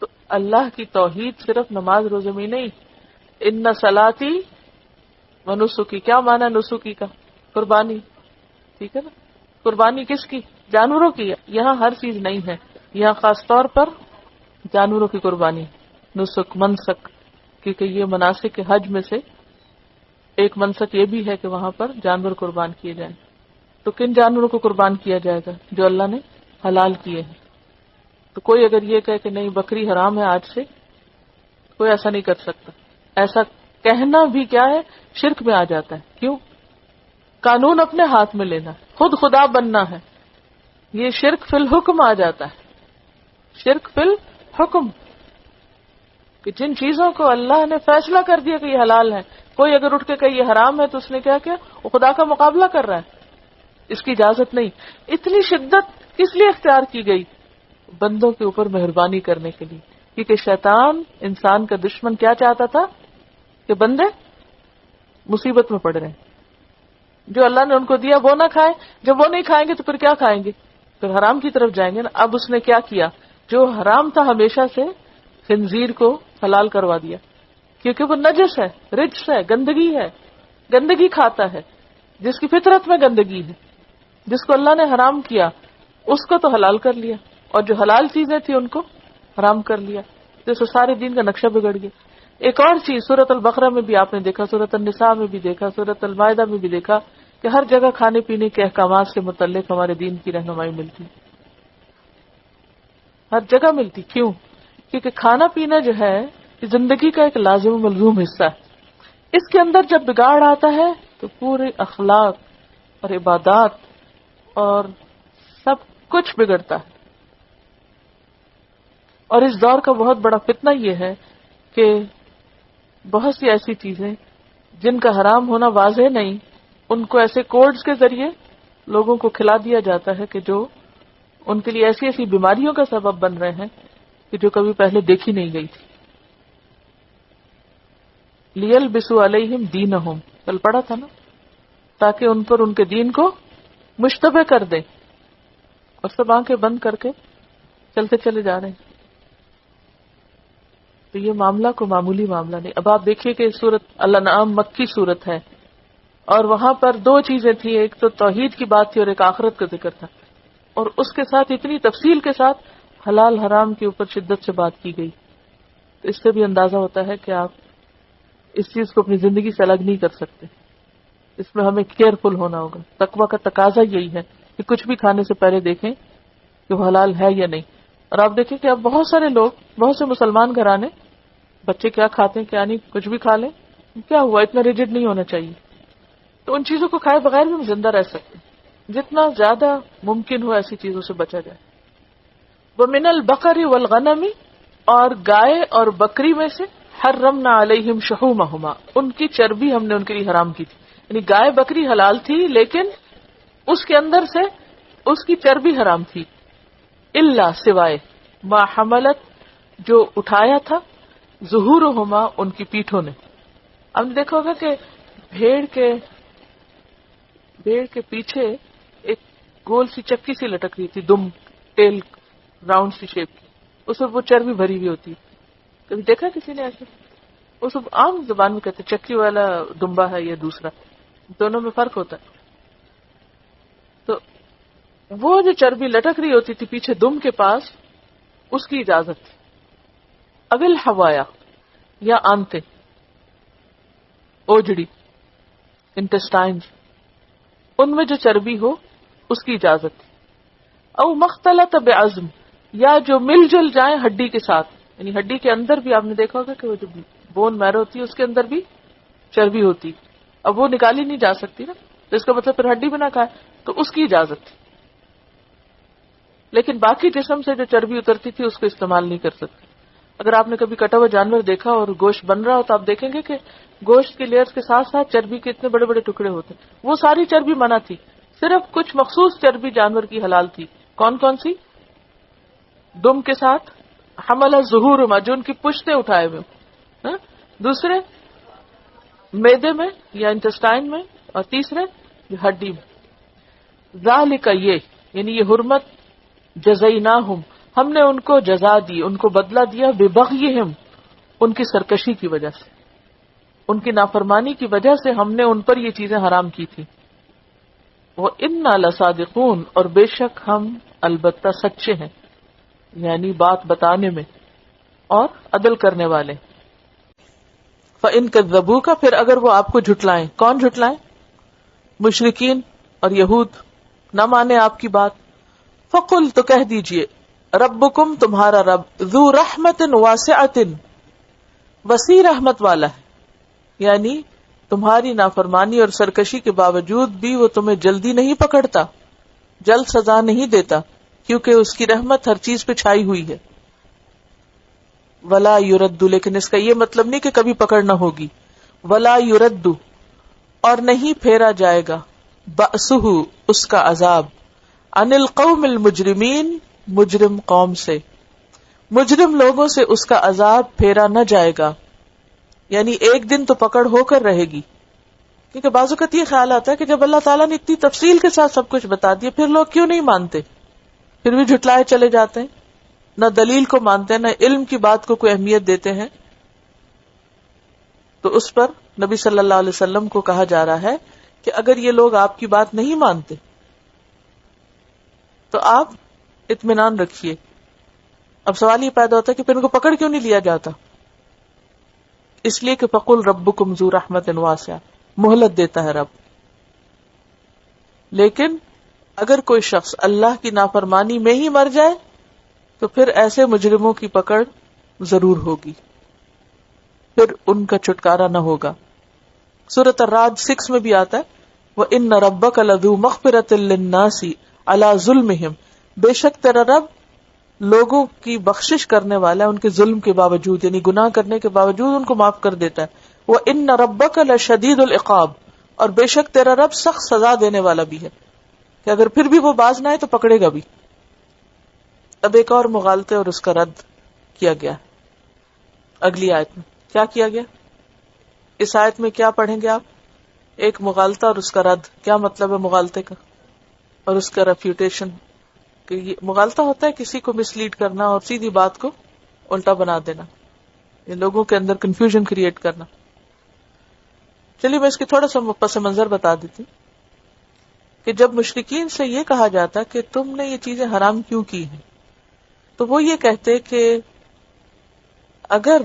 تو اللہ کی توحید صرف نماز روزے میں نہیں. ان صلاتی و نسکی، کیا معنی نسکی کا؟ قربانی. ٹھیک ہے نا، قربانی کس کی؟ جانوروں کی. یہاں ہر چیز نہیں ہے، یہاں خاص طور پر جانوروں کی قربانی، نسک، منسک، کیونکہ یہ مناسک حج میں سے ایک منسک یہ بھی ہے کہ وہاں پر جانور قربان کیے جائیں. تو کن جانوروں کو قربان کیا جائے گا؟ جو اللہ نے حلال کیے ہیں. تو کوئی اگر یہ کہے کہ نہیں بکری حرام ہے آج سے، کوئی ایسا نہیں کر سکتا. ایسا کہنا بھی کیا ہے؟ شرک میں آ جاتا ہے. کیوں؟ قانون اپنے ہاتھ میں لینا، خود خدا بننا ہے، یہ شرک فی الحکم آ جاتا ہے. شرک فی الحکم، کہ جن چیزوں کو اللہ نے فیصلہ کر دیا کہ یہ حلال ہے، کوئی اگر اٹھ کے کہ یہ حرام ہے تو اس نے کیا کیا؟ وہ خدا کا مقابلہ کر رہا ہے. اس کی اجازت نہیں. اتنی شدت کس لیے اختیار کی گئی؟ بندوں کے اوپر مہربانی کرنے کے لیے. کیونکہ شیطان انسان کا دشمن کیا چاہتا تھا؟ کہ بندے مصیبت میں پڑ رہے ہیں، جو اللہ نے ان کو دیا وہ نہ کھائیں. جب وہ نہیں کھائیں گے تو پھر کیا کھائیں گے؟ پھر حرام کی طرف جائیں گے نا. اب اس نے کیا کیا؟ جو حرام تھا ہمیشہ سے، خنزیر کو حلال کروا دیا، کیونکہ وہ نجس ہے، رجس ہے، گندگی ہے، گندگی کھاتا ہے، جس کی فطرت میں گندگی ہے. جس کو اللہ نے حرام کیا اس کو تو حلال کر لیا، اور جو حلال چیزیں تھیں ان کو حرام کر لیا. جیسے سارے دین کا نقشہ بگڑ گیا. ایک اور چیز سورۃ البقرہ میں بھی آپ نے دیکھا، سورۃ النساء میں بھی دیکھا، سورۃ المائدہ میں بھی دیکھا کہ ہر جگہ کھانے پینے کے احکامات سے متعلق ہمارے دین کی رہنمائی ملتی، ہر جگہ ملتی. کیوں؟ کیونکہ کھانا پینا جو ہے یہ زندگی کا ایک لازم و ملزوم حصہ ہے. اس کے اندر جب بگاڑ آتا ہے تو پورے اخلاق اور عبادات اور سب کچھ بگڑتا ہے. اور اس دور کا بہت بڑا فتنہ یہ ہے کہ بہت سی ایسی چیزیں جن کا حرام ہونا واضح نہیں، ان کو ایسے کوڈز کے ذریعے لوگوں کو کھلا دیا جاتا ہے کہ جو ان کے لیے ایسی ایسی بیماریوں کا سبب بن رہے ہیں کہ جو کبھی پہلے دیکھی نہیں گئی تھی. لیلبسوا علیہم دینہم، کل پڑھا تھا نا، تاکہ ان پر ان کے دین کو مشتبہ کر دیں. اور سب آنکھیں بند کر کے چلتے چلے جا رہے ہیں. تو یہ معاملہ کو معمولی معاملہ نہیں. اب آپ دیکھیے کہ سورۃ الانعام مکی سورت ہے، اور وہاں پر دو چیزیں تھیں، ایک تو توحید کی بات تھی اور ایک آخرت کا ذکر تھا، اور اس کے ساتھ اتنی تفصیل کے ساتھ حلال حرام کے اوپر شدت سے بات کی گئی. تو اس سے بھی اندازہ ہوتا ہے کہ آپ اس چیز کو اپنی زندگی سے الگ نہیں کر سکتے. اس میں ہمیں کیئرفل ہونا ہوگا. تقویٰ کا تقاضا یہی ہے کہ کچھ بھی کھانے سے پہلے دیکھیں کہ وہ حلال ہے یا نہیں. اور آپ دیکھیں کہ اب بہت سارے لوگ، بہت سے مسلمان گھرانے، بچے کیا کھاتے ہیں کیا نہیں، کچھ بھی کھا لیں، کیا ہوا، اتنا ریجڈ نہیں ہونا چاہیے. تو ان چیزوں کو کھائے بغیر بھی ہم زندہ رہ سکتے ہیں. جتنا زیادہ ممکن ہو ایسی چیزوں سے بچا جائے. وَمِنَ الْبَقَرِ وَالْغَنَمِ، اور گائے اور بکری میں سے حرمنا علیہم شحومہما، ان کی چربی ہم نے ان کے لیے حرام کی تھی. یعنی گائے بکری حلال تھی لیکن اس کے اندر سے اس کی چربی حرام تھی. الا سوائے ما حملت جو اٹھایا تھا ظہورہما ان کی پیٹھوں نے. ہم نے دیکھا ہوگا کہ بھیڑ کے پیچھے ایک گول سی چکی سی لٹک رہی تھی، دم ٹیل راؤنڈ سی شیپ کی، اس میں وہ چربی بھری ہوئی ہوتی. کبھی دیکھا کسی نے ایسے؟ اس عام زبان میں کہتے چکی والا دمبا ہے یا دوسرا، دونوں میں فرق ہوتا ہے. تو وہ جو چربی لٹک رہی ہوتی تھی پیچھے دم کے پاس، اس کی اجازت تھی. اول حوایا یا آنتے، اوجڑی، انٹسٹائن، ان میں جو چربی ہو اس کی اجازت تھی. او مختلط بعظم، یا جو مل جل جائیں ہڈی کے ساتھ. یعنی ہڈی کے اندر بھی آپ نے دیکھا ہوگا کہ وہ جو بون میرو ہوتی ہے اس کے اندر بھی چربی ہوتی، اب وہ نکالی نہیں جا سکتی نا، تو اس کا مطلب پھر ہڈی بھی نہ کھائے، تو اس کی اجازت تھی. لیکن باقی جسم سے جو چربی اترتی تھی اس کو استعمال نہیں کر سکتی. اگر آپ نے کبھی کٹا ہوا جانور دیکھا اور گوشت بن رہا ہو تو آپ دیکھیں گے کہ گوشت کے لیئرز کے ساتھ ساتھ چربی کے اتنے بڑے بڑے ٹکڑے ہوتے ہیں. وہ ساری چربی منع تھی، صرف کچھ مخصوص چربی جانور کی حلال تھی. کون کون سی؟ دم کے ساتھ حملہ ظہورہما، جو ان کی پشتیں اٹھائے ہوئے، دوسرے میدے میں یا انٹسٹائن میں، اور تیسرے ہڈی میں. ذالک، یہ یعنی یہ حرمت، جزیناہم، ہم نے ان کو جزا دی، ان کو بدلہ دیا، ببغیہم، ان کی سرکشی کی وجہ سے، ان کی نافرمانی کی وجہ سے ہم نے ان پر یہ چیزیں حرام کی تھی. وَإِنَّا لَصَادِقُونَ، اور بے شک ہم البتہ سچے ہیں، یعنی بات بتانے میں اور عدل کرنے والے. فَإِن كَذَّبُوكَ، پھر اگر وہ آپ کو جھٹلائیں. کون جھٹلائیں؟ مشرکین اور یہود، نہ مانے آپ کی بات. فَقُلْ، تو کہہ دیجئے، ربکم، تمہارا رب، ذو رحمت واسعۃ، وسیع رحمت والا ہے. یعنی تمہاری نافرمانی اور سرکشی کے باوجود بھی وہ تمہیں جلدی نہیں پکڑتا، جلد سزا نہیں دیتا، کیونکہ اس کی رحمت ہر چیز پہ چھائی ہوئی ہے. ولا یرد، لیکن اس کا یہ مطلب نہیں کہ کبھی پکڑ نہ ہوگی. ولا یرد، اور نہیں پھیرا جائے گا، بأسہ، اس کا عذاب، عن القوم المجرمین، مجرم قوم سے، مجرم لوگوں سے اس کا عذاب پھیرا نہ جائے گا. یعنی ایک دن تو پکڑ ہو کر رہے گی. کیونکہ بعض اوقات یہ خیال آتا ہے کہ جب اللہ تعالیٰ نے اتنی تفصیل کے ساتھ سب کچھ بتا دیا پھر لوگ کیوں نہیں مانتے، پھر بھی جھٹلائے چلے جاتے ہیں، نہ دلیل کو مانتے ہیں، نہ علم کی بات کو کوئی اہمیت دیتے ہیں. تو اس پر نبی صلی اللہ علیہ وسلم کو کہا جا رہا ہے کہ اگر یہ لوگ آپ کی بات نہیں مانتے تو آپ اطمینان رکھیے. اب سوال یہ پیدا ہوتا ہے کہ پھر ان کو پکڑ کیوں نہیں لیا جاتا؟ اس لیے کہ فقل ربکم ذو رحمت واسعہ، مہلت دیتا ہے رب. لیکن اگر کوئی شخص اللہ کی نافرمانی میں ہی مر جائے تو پھر ایسے مجرموں کی پکڑ ضرور ہوگی، پھر ان کا چھٹکارا نہ ہوگا. سورۃ الرعد 6 میں بھی آتا ہے وَإِنَّ رَبَّكَ لَذُو مَغْفِرَةٍ لِلنَّاسِ عَلَى ظُلْمِهِمْ، بے شک تیرا رب لوگوں کی بخشش کرنے والا ہے ان کے ظلم کے باوجود، یعنی گناہ کرنے کے باوجود ان کو معاف کر دیتا ہے. وَإِنَّ رَبَّكَ لَشَدِيدُ الْعِقَابِ، اور بے شک تیرا رب سخت سزا دینے والا بھی ہے، کہ اگر پھر بھی وہ باز نہ آئے تو پکڑے گا بھی. اب ایک اور مغالطے اور اس کا رد کیا گیا اگلی آیت میں. کیا کیا گیا؟ اس آیت میں کیا پڑھیں گے آپ؟ ایک مغالطہ اور اس کا رد. کیا مطلب ہے مغالطے کا اور اس کا ریفیوٹیشن؟ کہ یہ مغالطہ ہوتا ہے کسی کو مس لیڈ کرنا اور سیدھی بات کو الٹا بنا دینا، یہ لوگوں کے اندر کنفیوژن کریٹ کرنا. چلیے میں اس کی تھوڑا سا پس منظر بتا دیتی کہ جب مشرکین سے یہ کہا جاتا کہ تم نے یہ چیزیں حرام کیوں کی ہیں، تو وہ یہ کہتے کہ اگر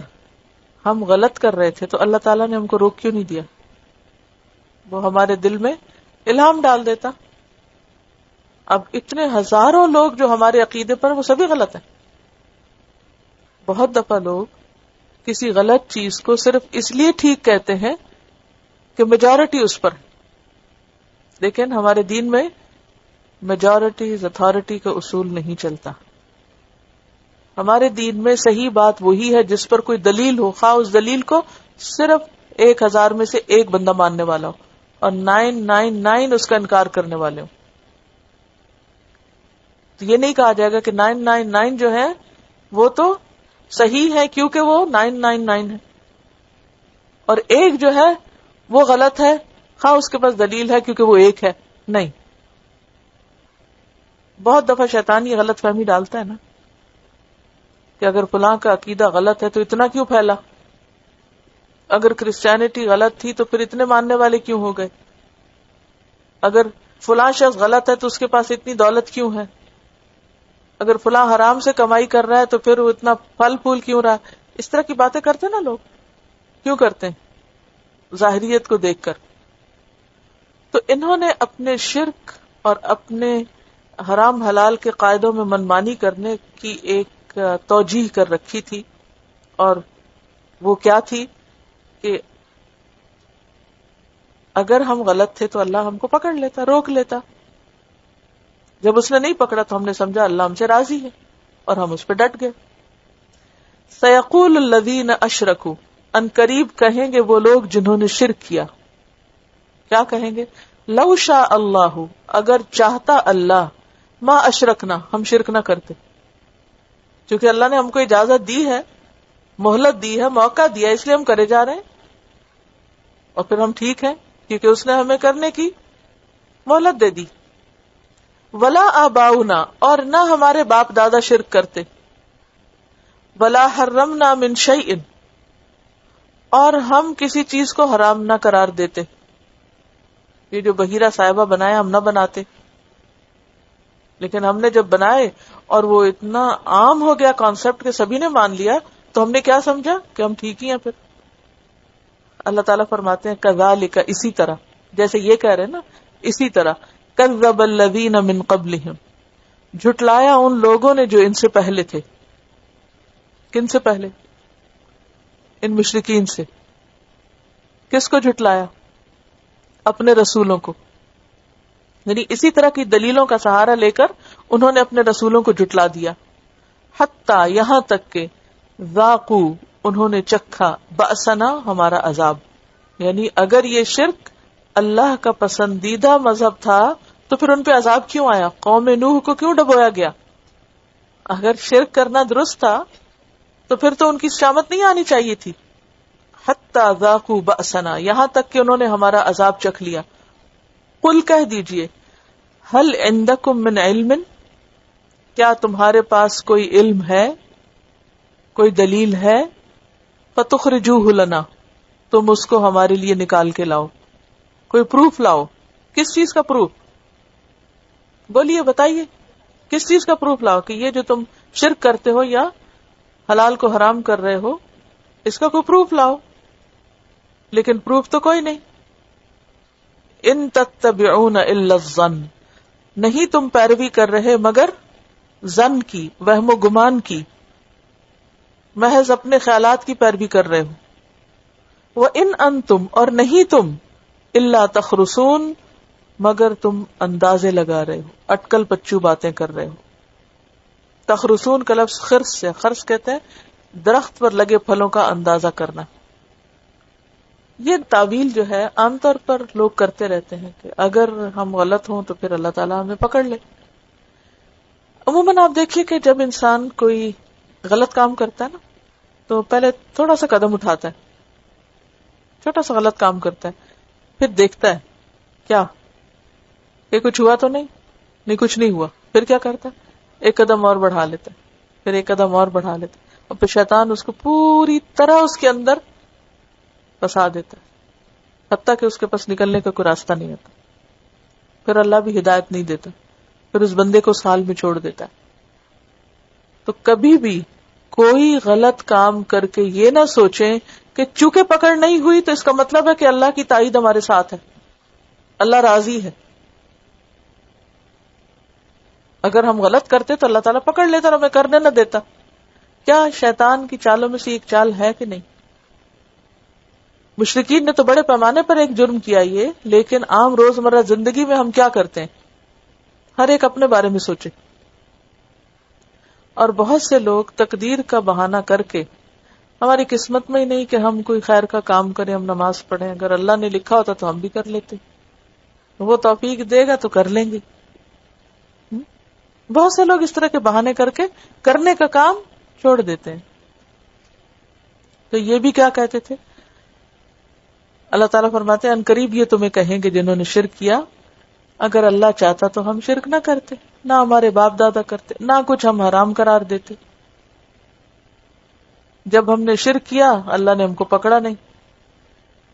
ہم غلط کر رہے تھے تو اللہ تعالیٰ نے ہم کو روک کیوں نہیں دیا، وہ ہمارے دل میں الہام ڈال دیتا. اب اتنے ہزاروں لوگ جو ہمارے عقیدے پر، وہ سبھی غلط ہیں. بہت دفعہ لوگ کسی غلط چیز کو صرف اس لیے ٹھیک کہتے ہیں کہ میجورٹی اس پر ہے، لیکن ہمارے دین میں میجورٹی از اتھارٹی کا اصول نہیں چلتا. ہمارے دین میں صحیح بات وہی ہے جس پر کوئی دلیل ہو، خواہ اس دلیل کو صرف 1000 میں سے ایک بندہ ماننے والا ہو اور 999 اس کا انکار کرنے والے ہوں. تو یہ نہیں کہا جائے گا کہ 999 جو ہے وہ تو صحیح ہے کیونکہ وہ 999 ہے، اور ایک جو ہے وہ غلط ہے خواہ اس کے پاس دلیل ہے کیونکہ وہ ایک ہے. نہیں. بہت دفعہ شیطان یہ غلط فہمی ڈالتا ہے نا کہ اگر فلاں کا عقیدہ غلط ہے تو اتنا کیوں پھیلا، اگر کرسچینٹی غلط تھی تو پھر اتنے ماننے والے کیوں ہو گئے، اگر فلاں شخص غلط ہے تو اس کے پاس اتنی دولت کیوں ہے، اگر فلاں حرام سے کمائی کر رہا ہے تو پھر وہ اتنا پھل پھول کیوں رہا. اس طرح کی باتیں کرتے نا لوگ. کیوں کرتے ہیں؟ ظاہریت کو دیکھ کر. تو انہوں نے اپنے شرک اور اپنے حرام حلال کے قاعدوں میں منمانی کرنے کی ایک توجیہ کر رکھی تھی، اور وہ کیا تھی کہ اگر ہم غلط تھے تو اللہ ہم کو پکڑ لیتا، روک لیتا. جب اس نے نہیں پکڑا تو ہم نے سمجھا اللہ ہم سے راضی ہے اور ہم اس پہ ڈٹ گئے. سیقول الذین اشرکوا، ان قریب کہیں گے وہ لوگ جنہوں نے شرک کیا. کیا کہیں گے؟ لو شاء اللہ، اگر چاہتا اللہ، ما اشرکنا، ہم شرک نہ کرتے. کیونکہ اللہ نے ہم کو اجازت دی ہے، مہلت دی ہے، موقع دیا، اس لیے ہم کرے جا رہے ہیں، اور پھر ہم ٹھیک ہیں کیونکہ اس نے ہمیں کرنے کی مہلت دے دی. ولا آباؤنا، اور نہ ہمارے باپ دادا شرک کرتے. ولا حرمنا من شیء، اور ہم کسی چیز کو حرام نہ قرار دیتے. یہ جو بحیرہ صاحبہ بنایا ہم نہ بناتے، لیکن ہم نے جب بنائے اور وہ اتنا عام ہو گیا کانسیپٹ کہ سبھی نے مان لیا، تو ہم نے کیا سمجھا کہ ہم ٹھیک ہی ہیں. پھر اللہ تعالیٰ فرماتے ہیں کذالک، اسی طرح، جیسے یہ کہہ رہے ہیں نا، اسی طرح کذب الذین من قبلہم، جھٹلایا ان لوگوں نے جو ان سے پہلے تھے. کن سے پہلے؟ ان مشرکین سے. کس کو جھٹلایا؟ اپنے رسولوں کو. یعنی اسی طرح کی دلیلوں کا سہارا لے کر انہوں نے اپنے رسولوں کو جھٹلا دیا. حتیٰ، یہاں تک کہ ذاقوا، انہوں نے چکھا، بأسنا، ہمارا عذاب. یعنی اگر یہ شرک اللہ کا پسندیدہ مذہب تھا تو پھر ان پہ عذاب کیوں آیا؟ قوم نوح کو کیوں ڈبویا گیا؟ اگر شرک کرنا درست تھا تو پھر تو ان کی شامت نہیں آنی چاہیے تھی. حتیٰ ذاقوا بأسنا، یہاں تک کہ انہوں نے ہمارا عذاب چکھ لیا. قل، کہہ دیجئے، هل عندکم من علم، کیا تمہارے پاس کوئی علم ہے، کوئی دلیل ہے؟ فتخرجوہ لنا، تم اس کو ہمارے لیے نکال کے لاؤ. کوئی پروف لاؤ. کس چیز کا پروف؟ بولیے، بتائیے، کس چیز کا پروف لاؤ کہ یہ جو تم شرک کرتے ہو یا حلال کو حرام کر رہے ہو اس کا کوئی پروف لاؤ. لیکن پروف تو کوئی نہیں. ان تتبعون الا الظن، نہیں تم پیروی کر رہے مگر ظن کی، وہم و گمان کی، محض اپنے خیالات کی پیروی کر رہے ہو. وَإِنْ أَنْتُمْ، اور نہیں تم، إِلَّا تَخْرُصُونَ، مگر تم اندازے لگا رہے ہو، اٹکل پچو باتیں کر رہے ہو. تخرصون کا لفظ خرس سے، خرس کہتے ہیں درخت پر لگے پھلوں کا اندازہ کرنا. یہ تعویل جو ہے عام طور پر لوگ کرتے رہتے ہیں کہ اگر ہم غلط ہوں تو پھر اللہ تعالیٰ ہمیں پکڑ لے. عموماً آپ دیکھیے کہ جب انسان کوئی غلط کام کرتا ہے نا تو پہلے تھوڑا سا قدم اٹھاتا ہے، چھوٹا سا غلط کام کرتا ہے، پھر دیکھتا ہے کیا کہ کچھ ہوا تو نہیں، کچھ نہیں ہوا. پھر کیا کرتا ہے؟ ایک قدم اور بڑھا لیتا ہے، پھر ایک قدم اور بڑھا لیتا ہے، اور پھر شیطان اس کو پوری طرح اس کے اندر پھنسا دیتا ہے، حتیٰ کہ اس کے پاس نکلنے کا کوئی راستہ نہیں ہوتا. پھر اللہ بھی ہدایت نہیں دیتا، پھر اس بندے کو اس حال میں چھوڑ دیتا ہے. تو کبھی بھی کوئی غلط کام کر کے یہ نہ سوچیں کہ چونکہ پکڑ نہیں ہوئی تو اس کا مطلب ہے کہ اللہ کی تائید ہمارے ساتھ ہے، اللہ راضی ہے. اگر ہم غلط کرتے تو اللہ تعالیٰ پکڑ لیتا اور ہمیں کرنے نہ دیتا. کیا شیطان کی چالوں میں سے ایک چال ہے کہ نہیں؟ مشرکین نے تو بڑے پیمانے پر ایک جرم کیا یہ، لیکن عام روزمرہ زندگی میں ہم کیا کرتے ہیں؟ ہر ایک اپنے بارے میں سوچے. اور بہت سے لوگ تقدیر کا بہانہ کر کے، ہماری قسمت میں ہی نہیں کہ ہم کوئی خیر کا کام کریں، ہم نماز پڑھیں، اگر اللہ نے لکھا ہوتا تو ہم بھی کر لیتے، وہ توفیق دے گا تو کر لیں گے۔ بہت سے لوگ اس طرح کے بہانے کر کے کرنے کا کام چھوڑ دیتے ہیں۔ تو یہ بھی کیا کہتے تھے؟ اللہ تعالیٰ فرماتے ہیں ان قریب یہ تمہیں کہیں گے جنہوں نے شرک کیا، اگر اللہ چاہتا تو ہم شرک نہ کرتے، نہ ہمارے باپ دادا کرتے، نہ کچھ ہم حرام قرار دیتے۔ جب ہم نے شرک کیا اللہ نے ہم کو پکڑا نہیں،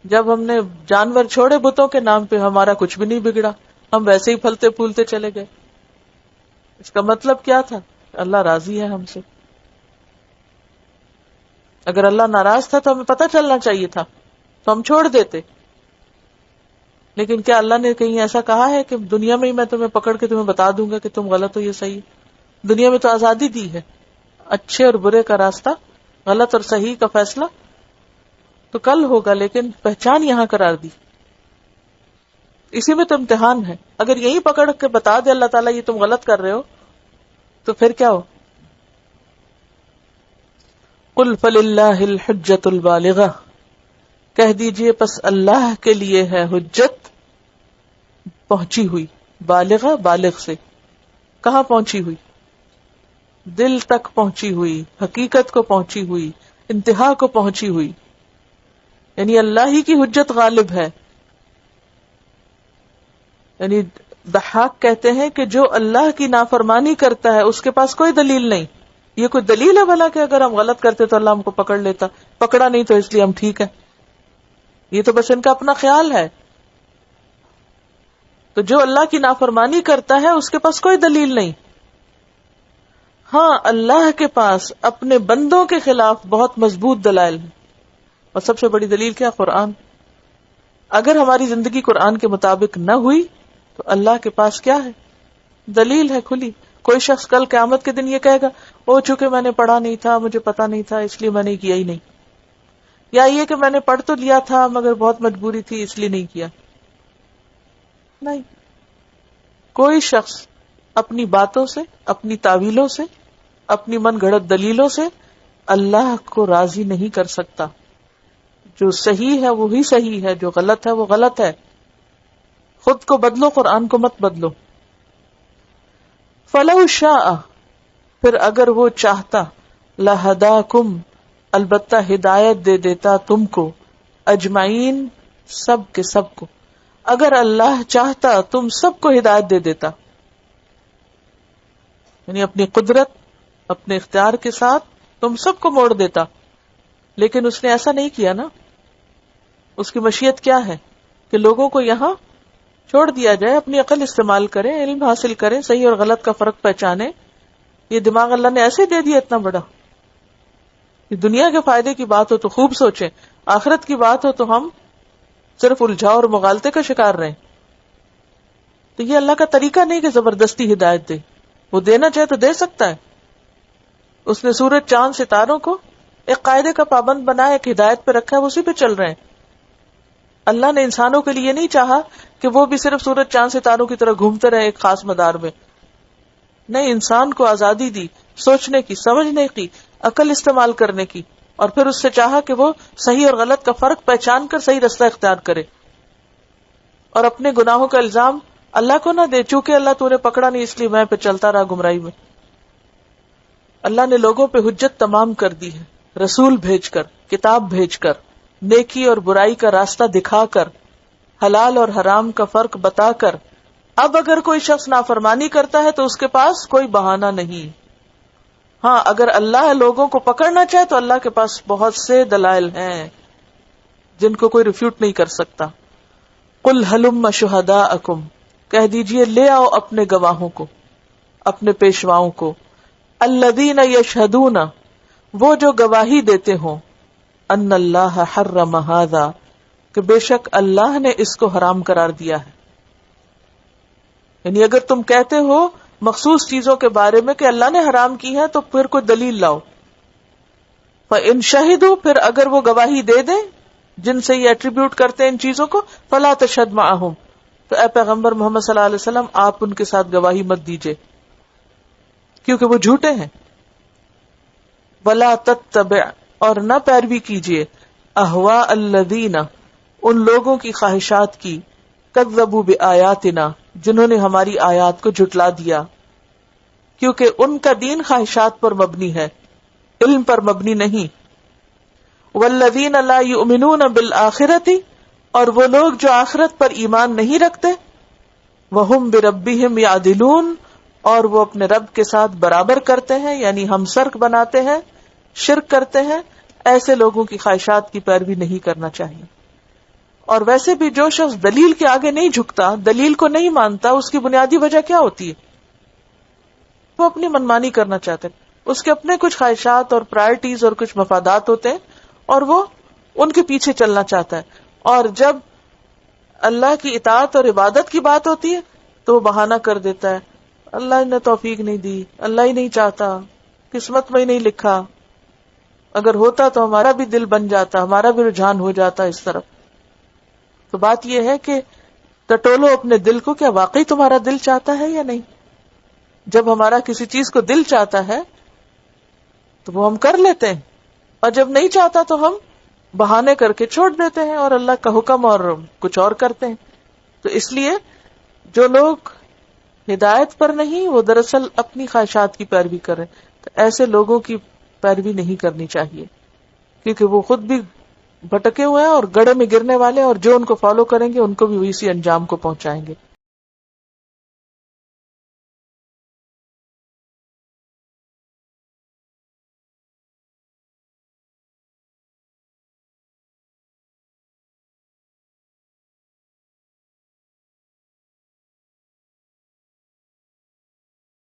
جب ہم نے جانور چھوڑے بتوں کے نام پہ ہمارا کچھ بھی نہیں بگڑا، ہم ویسے ہی پھلتے پھولتے چلے گئے۔ اس کا مطلب کیا تھا؟ اللہ راضی ہے ہم سے۔ اگر اللہ ناراض تھا تو ہمیں پتہ چلنا چاہیے تھا، تو ہم چھوڑ دیتے۔ لیکن کیا اللہ نے کہیں ایسا کہا ہے کہ دنیا میں ہی میں تمہیں پکڑ کے تمہیں بتا دوں گا کہ تم غلط ہو یہ صحیح ہے؟ دنیا میں تو آزادی دی ہے، اچھے اور برے کا راستہ، غلط اور صحیح کا فیصلہ تو کل ہوگا، لیکن پہچان یہاں قرار دی۔ اسی میں تو امتحان ہے۔ اگر یہی پکڑ کے بتا دے اللہ تعالیٰ یہ تم غلط کر رہے ہو تو پھر کیا ہو؟ قل فللہ الحجۃ البالغہ، کہہ دیجئے پس اللہ کے لیے ہے حجت پہنچی ہوئی، بالغہ بالغ سے، کہاں پہنچی ہوئی؟ دل تک پہنچی ہوئی، حقیقت کو پہنچی ہوئی، انتہا کو پہنچی ہوئی، یعنی اللہ ہی کی حجت غالب ہے۔ یعنی ضحاک کہتے ہیں کہ جو اللہ کی نافرمانی کرتا ہے اس کے پاس کوئی دلیل نہیں۔ یہ کوئی دلیل ہے بھلا کہ اگر ہم غلط کرتے تو اللہ ہم کو پکڑ لیتا؟ پکڑا نہیں تو اس لیے ہم ٹھیک ہیں؟ یہ تو بس ان کا اپنا خیال ہے۔ تو جو اللہ کی نافرمانی کرتا ہے اس کے پاس کوئی دلیل نہیں۔ ہاں اللہ کے پاس اپنے بندوں کے خلاف بہت مضبوط دلائل ہیں، اور سب سے بڑی دلیل کیا؟ قرآن۔ اگر ہماری زندگی قرآن کے مطابق نہ ہوئی تو اللہ کے پاس کیا ہے؟ دلیل ہے کھلی۔ کوئی شخص کل قیامت کے دن یہ کہے گا او چونکہ میں نے پڑھا نہیں تھا، مجھے پتا نہیں تھا اس لیے میں نے کیا ہی نہیں، یا یہ کہ میں نے پڑھ تو لیا تھا مگر بہت مجبوری تھی اس لیے نہیں کیا۔ نہیں، کوئی شخص اپنی باتوں سے، اپنی تعویلوں سے، اپنی من گھڑت دلیلوں سے اللہ کو راضی نہیں کر سکتا۔ جو صحیح ہے وہی صحیح ہے، جو غلط ہے وہ غلط ہے۔ خود کو بدلو، قرآن کو مت بدلو۔ فَلَوْ شَاءَ، پھر اگر وہ چاہتا، لَهَدَاكُمْ، البتہ ہدایت دے دیتا تم کو، اجمعین، سب کے سب کو۔ اگر اللہ چاہتا تم سب کو ہدایت دے دیتا، یعنی اپنی قدرت، اپنے اختیار کے ساتھ تم سب کو موڑ دیتا، لیکن اس نے ایسا نہیں کیا نا۔ اس کی مشیت کیا ہے کہ لوگوں کو یہاں چھوڑ دیا جائے، اپنی عقل استعمال کریں، علم حاصل کریں، صحیح اور غلط کا فرق پہچانے۔ یہ دماغ اللہ نے ایسے دے دیا اتنا بڑا؟ یہ دنیا کے فائدے کی بات ہو تو خوب سوچیں، آخرت کی بات ہو تو ہم صرف الجھاؤ اور مغالطے کا شکار رہیں۔ تو یہ اللہ کا طریقہ نہیں کہ زبردستی ہدایت دے، وہ دینا چاہے تو دے سکتا ہے۔ اس نے سورج، چاند، ستاروں کو ایک قاعدے کا پابند بنایا، ایک ہدایت پہ رکھا ہے، وہ اسی پہ چل رہے ہیں۔ اللہ نے انسانوں کے لیے نہیں چاہا کہ وہ بھی صرف سورج، چاند، ستاروں کی طرح گھومتے رہے ایک خاص مدار میں۔ نہیں، انسان کو آزادی دی سوچنے کی، سمجھنے کی، عقل استعمال کرنے کی، اور پھر اس سے چاہا کہ وہ صحیح اور غلط کا فرق پہچان کر صحیح رستہ اختیار کرے، اور اپنے گناہوں کا الزام اللہ کو نہ دے، چونکہ اللہ تو نے پکڑا نہیں اس لیے میں پہ چلتا رہا گمراہی میں۔ اللہ نے لوگوں پہ حجت تمام کر دی ہے، رسول بھیج کر، کتاب بھیج کر، نیکی اور برائی کا راستہ دکھا کر، حلال اور حرام کا فرق بتا کر۔ اب اگر کوئی شخص نافرمانی کرتا ہے تو اس کے پاس کوئی بہانہ نہیں۔ ہاں، اگر اللہ لوگوں کو پکڑنا چاہے تو اللہ کے پاس بہت سے دلائل ہیں جن کو کوئی ریفیوٹ نہیں کر سکتا۔ قل ہلم شہداءکم، کہہ دیجئے لے آؤ اپنے گواہوں کو، اپنے پیشواؤں کو، الذین یشہدون، وہ جو گواہی دیتے ہوں، ان اللہ حرم ھذا، کہ بے شک اللہ نے اس کو حرام قرار دیا ہے۔ یعنی اگر تم کہتے ہو مخصوص چیزوں کے بارے میں کہ اللہ نے حرام کی ہے تو پھر کوئی دلیل لاؤ۔ فَإِن شَهِدُوا، پھر اگر وہ گواہی دے دیں جن سے یہ ایٹریبیوٹ کرتے ہیں ان چیزوں کو، فَلَا تَشْهَدْ مَعَهُمْ، تو اے پیغمبر محمد صلی اللہ علیہ وسلم آپ ان کے ساتھ گواہی مت دیجئے، کیونکہ وہ جھوٹے ہیں۔ ولا تتبع، اور نہ پیروی کیجیے، اہواء الذین، ان لوگوں کی خواہشات کی، کذبوا بآیاتنا، جنہوں نے ہماری آیات کو جھٹلا دیا، کیونکہ ان کا دین خواہشات پر مبنی ہے، علم پر مبنی نہیں۔ والذین لا یؤمنون بالآخرۃ، اور وہ لوگ جو آخرت پر ایمان نہیں رکھتے، وہم بربہم یعدلون، اور وہ اپنے رب کے ساتھ برابر کرتے ہیں، یعنی ہمسرک بناتے ہیں، شرک کرتے ہیں، ایسے لوگوں کی خواہشات کی پیروی نہیں کرنا چاہیے۔ اور ویسے بھی جو شخص دلیل کے آگے نہیں جھکتا، دلیل کو نہیں مانتا، اس کی بنیادی وجہ کیا ہوتی ہے؟ وہ اپنی منمانی کرنا چاہتے ہیں، اس کے اپنے کچھ خواہشات اور پرائرٹیز اور کچھ مفادات ہوتے ہیں، اور وہ ان کے پیچھے چلنا چاہتا ہے۔ اور جب اللہ کی اطاعت اور عبادت کی بات ہوتی ہے تو وہ بہانہ کر دیتا ہے، اللہ نے توفیق نہیں دی، اللہ ہی نہیں چاہتا، قسمت میں ہی نہیں لکھا، اگر ہوتا تو ہمارا بھی دل بن جاتا، ہمارا بھی رجحان ہو جاتا اس طرف۔ تو بات یہ ہے کہ ٹٹولو اپنے دل کو، کیا واقعی تمہارا دل چاہتا ہے یا نہیں؟ جب ہمارا کسی چیز کو دل چاہتا ہے تو وہ ہم کر لیتے ہیں، اور جب نہیں چاہتا تو ہم بہانے کر کے چھوڑ دیتے ہیں اور اللہ کا حکم اور کچھ اور کرتے ہیں۔ تو اس لیے جو لوگ ہدایت پر نہیں، وہ دراصل اپنی خواہشات کی پیروی کریں، تو ایسے لوگوں کی پیروی نہیں کرنی چاہیے، کیونکہ وہ خود بھی بھٹکے ہوئے ہیں اور گڑھے میں گرنے والے، اور جو ان کو فالو کریں گے ان کو بھی اسی انجام کو پہنچائیں گے۔